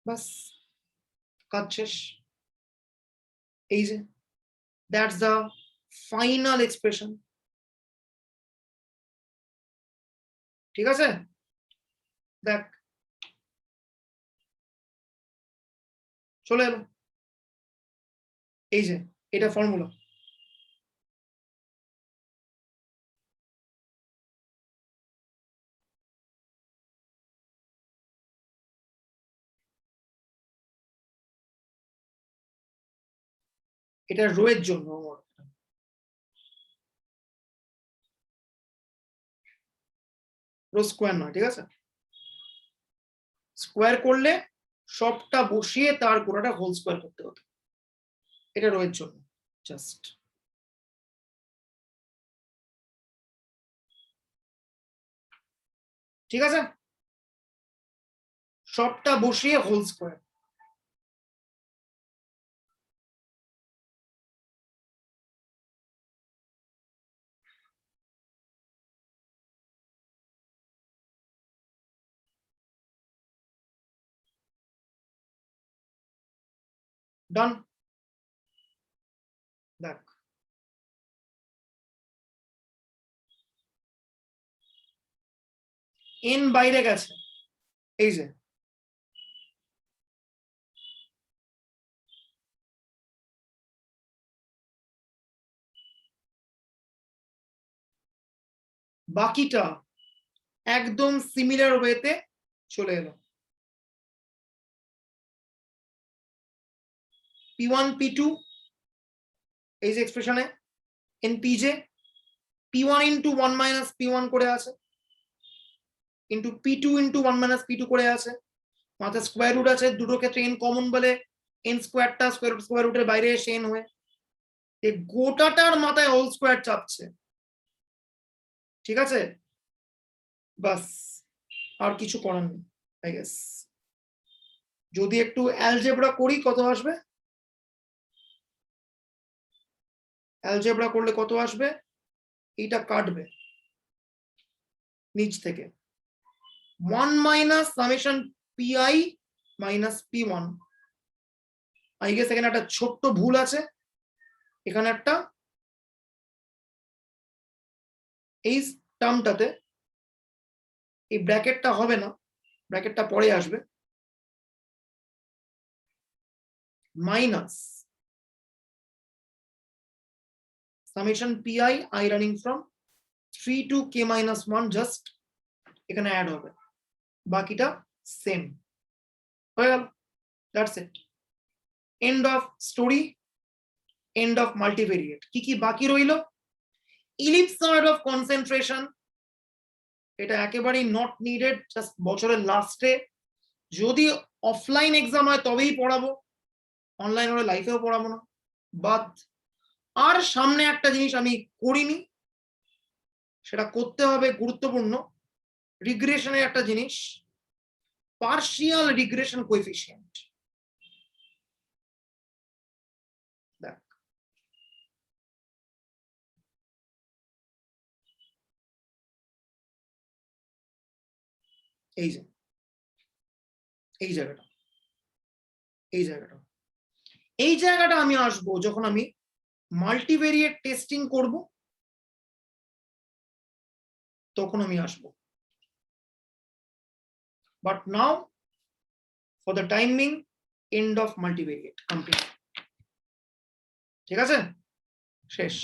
Speaker 1: বাস কাজ শেষ। এই যে দ্যাটস দ্য ফাইনাল এক্সপ্রেশন। ঠিক আছে, দেখ চলে এলো, এই যে এটা ফর্মুলা। এটা রো এর জন্য, রো স্কোয়ার নয়, ঠিক আছে? স্কোয়ার করলে সবটা বসিয়ে তার গোড়াটা হোল স্কোয়ার করতে হতো, এটা রো এর জন্য জাস্ট। ঠিক আছে, সবটা বসিয়ে হোল স্কোয়ার। ডান, দেখ এন বাইরে গেছে, এই যে বাকিটা একদম সিমিলার ওয়েতে চলে এলো। p1 p2 এই যে এক্সপ্রেশনে N PJ p1 into 1 minus p1 করে আছে, into p2 into 1 minus p2 করে আছে, মাথায় স্কোয়ার রুট আছে, দুটো ক্ষেত্রে এন কমন বলে এন স্কোয়ারটা স্কোয়ার রুটের বাইরে এসে এন হয়ে এই গোটাটার মাথায় হোল স্কোয়ার চাপছে। ঠিক আছে, বাস আর কিছু করার নেই, আই গেস। যদি একটু অ্যালজেব্রা করি কত আসবে? অ্যালজেব্রা করলে কত আসবে? এইটা কাটবে নিচ থেকে 1 minus summation PI minus p1। I guess এখানে একটা ছোট্ট ভুল আছে, এখানে একটা এই টার্মটাতে এই ব্র্যাকেটটা হবে না, ব্র্যাকেটটা পরে আসবে, minus summation PI I running from 3 to k minus 1, just এখানে অ্যাড হবে, বাকিটা সেম হয়ে গেল, that's it. End of story, end of multivariate. কি কি বাকি রইল? ইলিপসয়েড অফ কনসেন্ট্রেশন, এটা একেবারেই নট নিডেড, জাস্ট বছরের লাস্টে যদি অফলাইন এক্সাম হয় তবেই পড়াবো, অনলাইন হলে লাইফেও পড়াবো না। বাট আর সামনে একটা জিনিস আমি করিনি, সেটা করতে হবে, গুরুত্বপূর্ণ, রিগ্রেশনের একটা জিনিস, পার্শিয়াল রিগ্রেশন কোএফিসিয়েন্ট। দেখ এই যে এই জায়গাটা, এই জায়গাটা, এই জায়গাটা আমি আসবো যখন আমি মাল্টিভেরিয়েট টেস্টিং করব, তখন আমি আসবো। But now for the timing, end of multivariate complete. ঠিক আছে, শেষ।